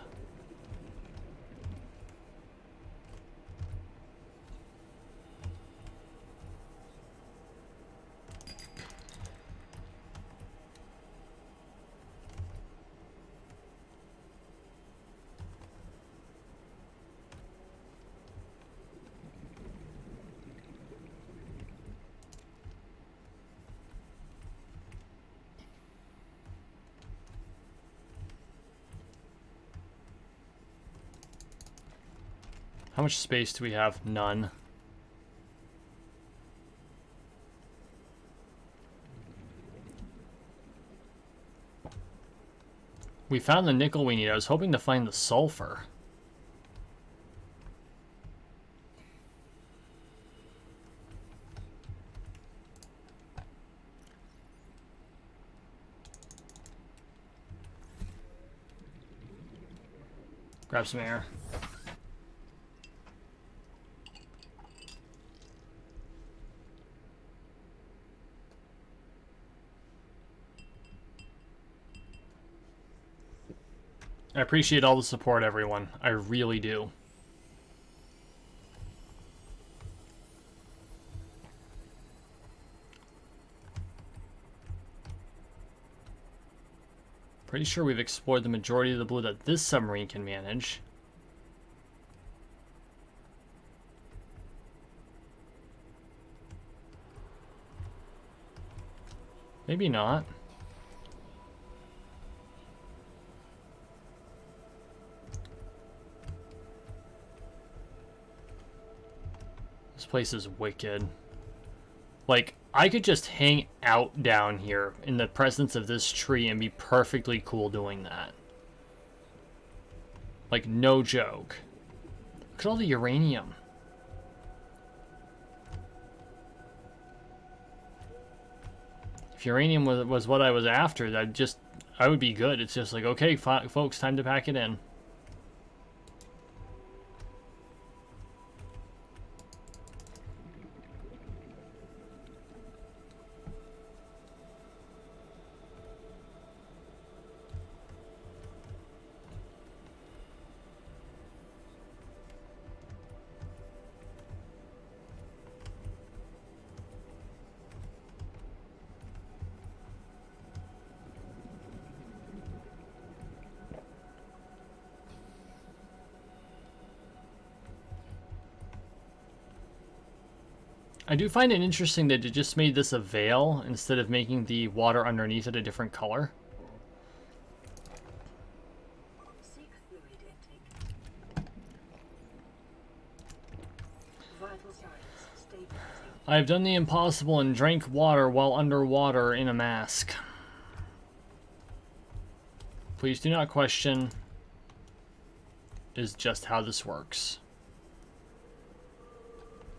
How much space do we have? None. We found the nickel we need. I was hoping to find the sulfur. Grab some air. I appreciate all the support, everyone. I really do. Pretty sure we've explored the majority of the blue that this submarine can manage. Maybe not. This place is wicked. Like, I could just hang out down here in the presence of this tree and be perfectly cool doing that. Like, no joke. Look at all the uranium. If uranium was what I was after, I would be good. It's just like, okay, folks, time to pack it in. I do find it interesting that it just made this a veil instead of making the water underneath it a different color. Seek fluid intake. Vital signs stabilizing. I have done the impossible and drank water while underwater in a mask. Please do not question is just how this works.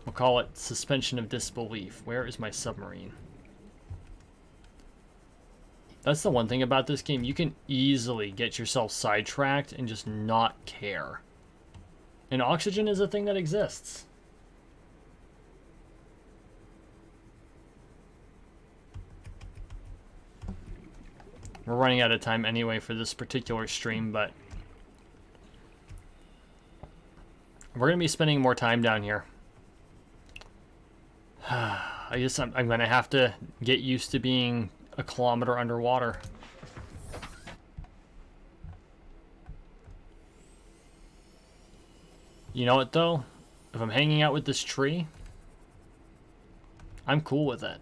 We'll call it suspension of disbelief. Where is my submarine? That's the one thing about this game. You can easily get yourself sidetracked and just not care. And oxygen is a thing that exists. We're running out of time anyway for this particular stream, but we're going to be spending more time down here. I guess I'm going to have to get used to being a kilometer underwater. You know what, though? If I'm hanging out with this tree, I'm cool with it.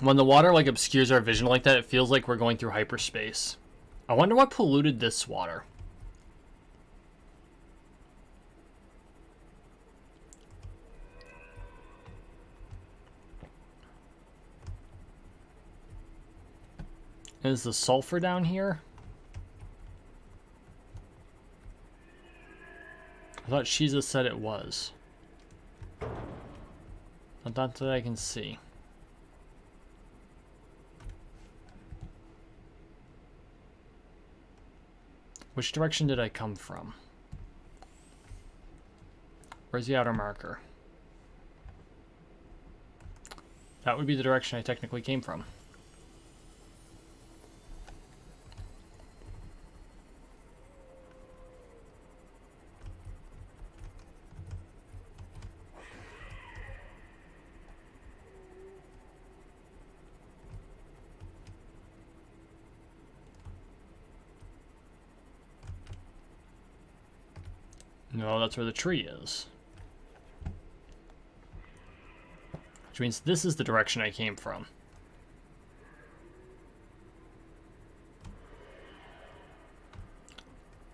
When the water like obscures our vision like that, it feels like we're going through hyperspace. I wonder what polluted this water. Is the sulfur down here? I thought Shiza said it was. Not that I can see. Which direction did I come from? Where's the outer marker? That would be the direction I technically came from. No, that's where the tree is. Which means this is the direction I came from.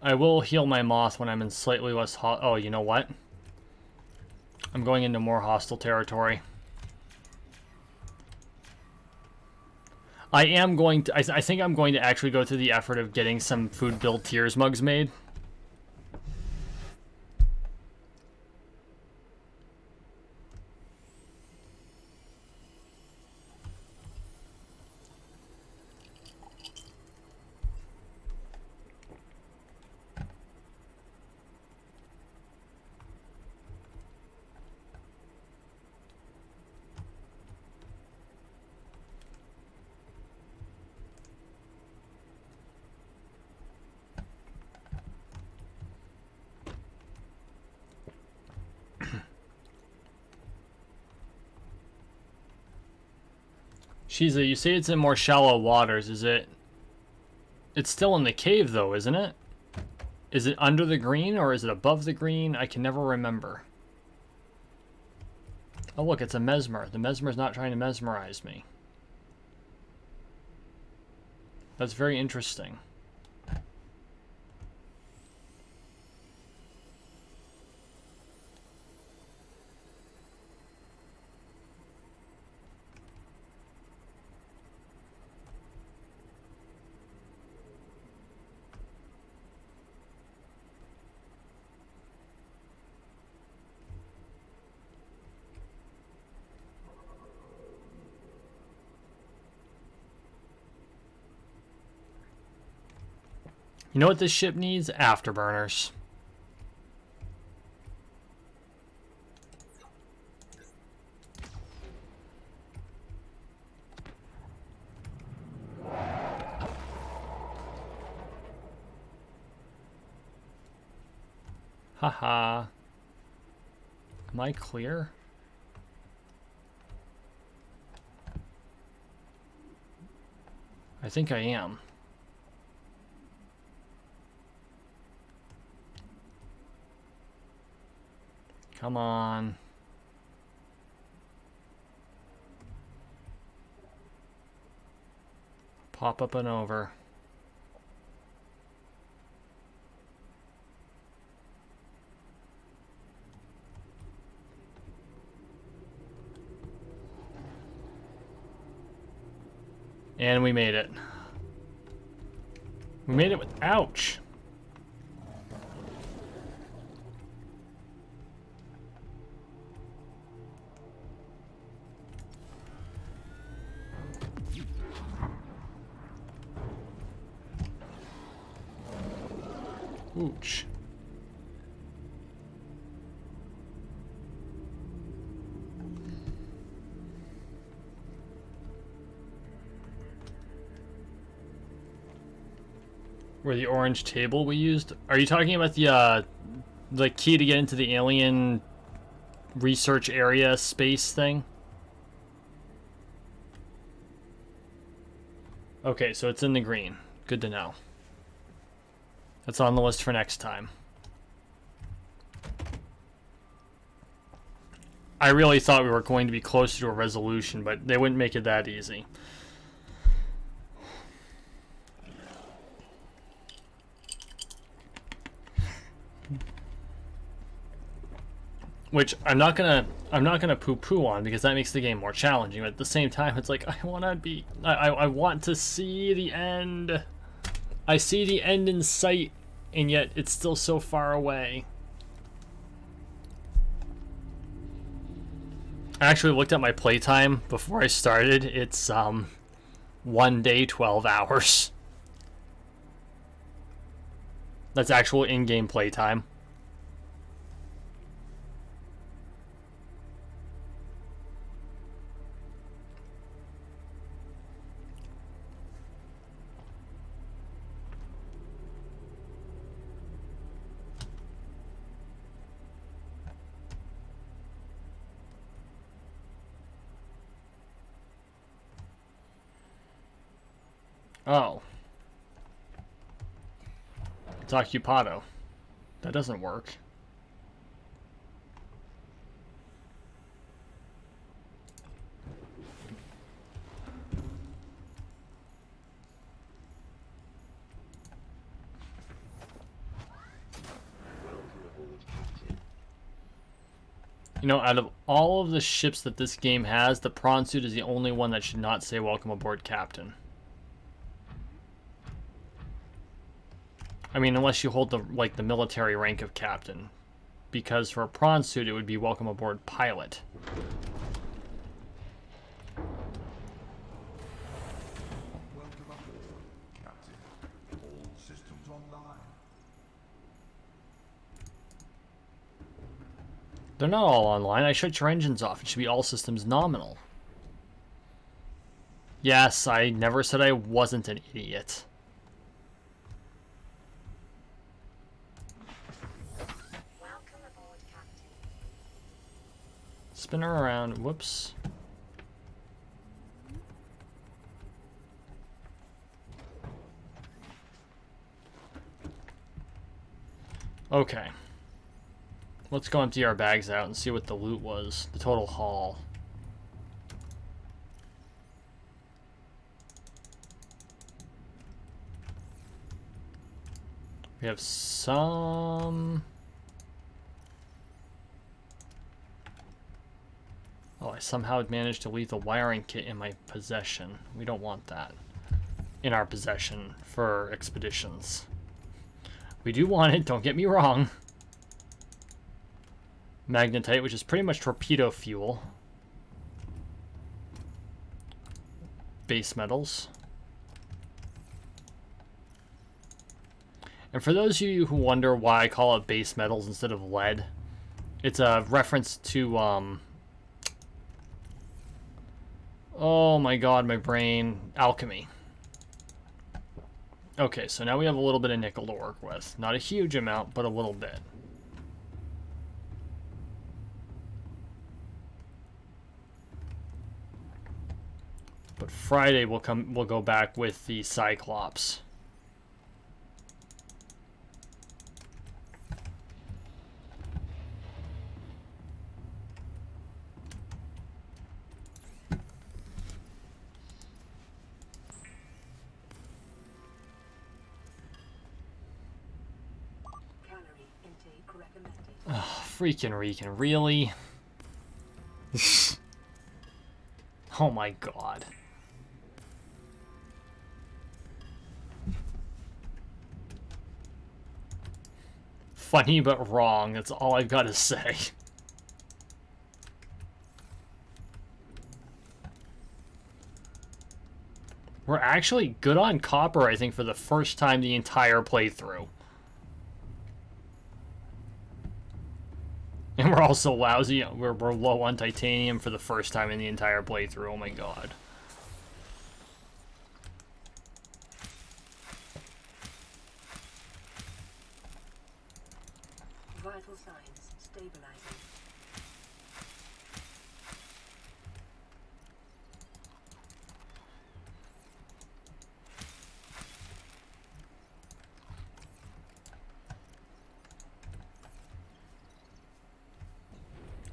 I will heal my moth when I'm in slightly less oh, you know what? I'm going into more hostile territory. I am going to... I think I'm going to actually go through the effort of getting some food build tears mugs made. Shiza, you say it's in more shallow waters. Is it... It's still in the cave, though, isn't it? Is it under the green, or is it above the green? I can never remember. Oh, look, it's a mesmer. The mesmer's not trying to mesmerize me. That's very interesting. You know what this ship needs? Afterburners. Haha. Am I clear? I think I am. Come on. Pop up and over. And we made it. We made it with... Ouch! Ouch. Where the orange table we used? Are you talking about the key to get into the alien research area space thing? Okay, so it's in the green. Good to know. That's on the list for next time. I really thought we were going to be closer to a resolution, but they wouldn't make it that easy. Which I'm not gonna poo-poo on, because that makes the game more challenging. But at the same time, it's like I want to see the end. I see the end in sight, and yet it's still so far away. I actually looked at my playtime before I started. It's 1 day, 12 hours. That's actual in-game playtime. Oh. It's occupado. That doesn't work. You know, out of all of the ships that this game has, the prawn suit is the only one that should not say "Welcome aboard, Captain." I mean, unless you hold the military rank of captain, because for a prawn suit it would be "Welcome aboard, pilot." Welcome aboard, Captain. All systems online. They're not all online. I shut your engines off. It should be all systems nominal. Yes, I never said I wasn't an idiot. Welcome aboard, Captain. Spin her around. Whoops. Okay. Let's go empty our bags out and see what the loot was. The total haul. We have some... Oh, I somehow managed to leave the wiring kit in my possession. We don't want that in our possession for expeditions. We do want it, don't get me wrong. Magnetite, which is pretty much torpedo fuel. Base metals. And for those of you who wonder why I call it base metals instead of lead, it's a reference to, oh my god, my brain. Alchemy. Okay, so now we have a little bit of nickel to work with. Not a huge amount, but a little bit. But Friday we'll go back with the Cyclops. Calorie intake recommended. Oh, freaking Rican, really? Oh my god. funny but wrong. That's all I've got to say. We're actually good on copper, I think, for the first time the entire playthrough. And we're also lousy. We're low on titanium for the first time in the entire playthrough. Oh my god. Vital signs stabilizing.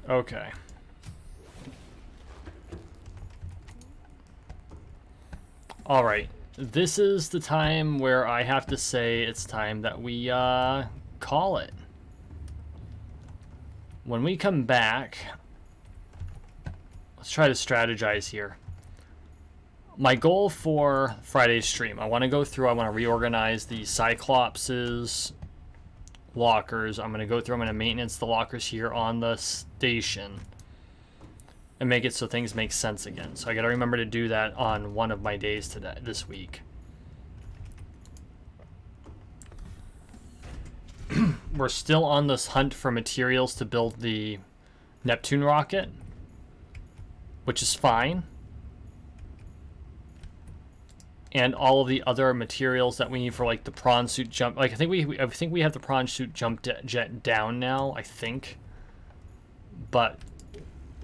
Okay. Alright. This is the time where I have to say it's time that we call it. When we come back, let's try to strategize here. My goal for Friday's stream, I want to go through, I want to reorganize the Cyclops' lockers. I'm going to go through, I'm going to maintenance the lockers here on the station and make it so things make sense again. So I got to remember to do that on one of my days today, this week. We're still on this hunt for materials to build the Neptune rocket, which is fine. And all of the other materials that we need for like the prawn suit jump, like I think we have the prawn suit jump jet down now, I think. But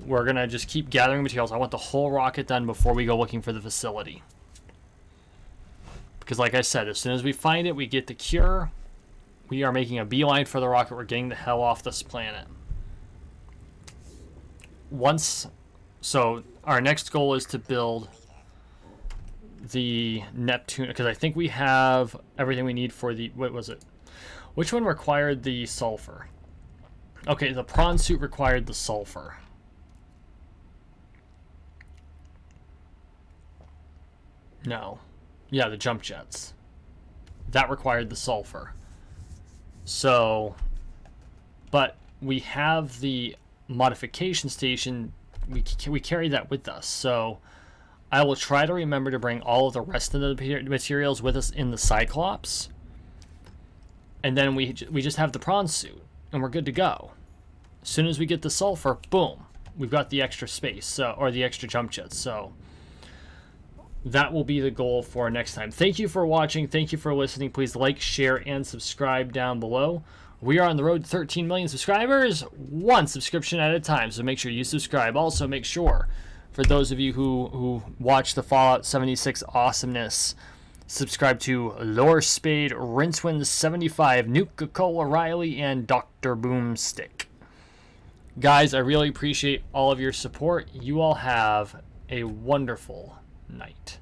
we're gonna just keep gathering materials. I want the whole rocket done before we go looking for the facility. Because like I said, as soon as we find it, we get the cure. We are making a beeline for the rocket. We're getting the hell off this planet. So our next goal is to build the Neptune, because I think we have everything we need for the, what was it? Which one required the sulfur? Okay, the prawn suit required the sulfur. No. Yeah, the jump jets. That required the sulfur. So, but we have the modification station. We carry that with us. So I will try to remember to bring all of the rest of the materials with us in the Cyclops. And then we just have the prawn suit, and we're good to go. As soon as we get the sulfur, boom, we've got the extra space, so, or the extra jump jets. So that will be the goal for next time. Thank you for watching. Thank you for listening. Please like, share, and subscribe down below. We are on the road to 13 million subscribers, one subscription at a time. So make sure you subscribe. Also, make sure, for those of you who watch the Fallout 76 awesomeness, subscribe to Lore Spade, Rincewind75, Nuka Cola Riley, and Dr. Boomstick. Guys, I really appreciate all of your support. You all have a wonderful night.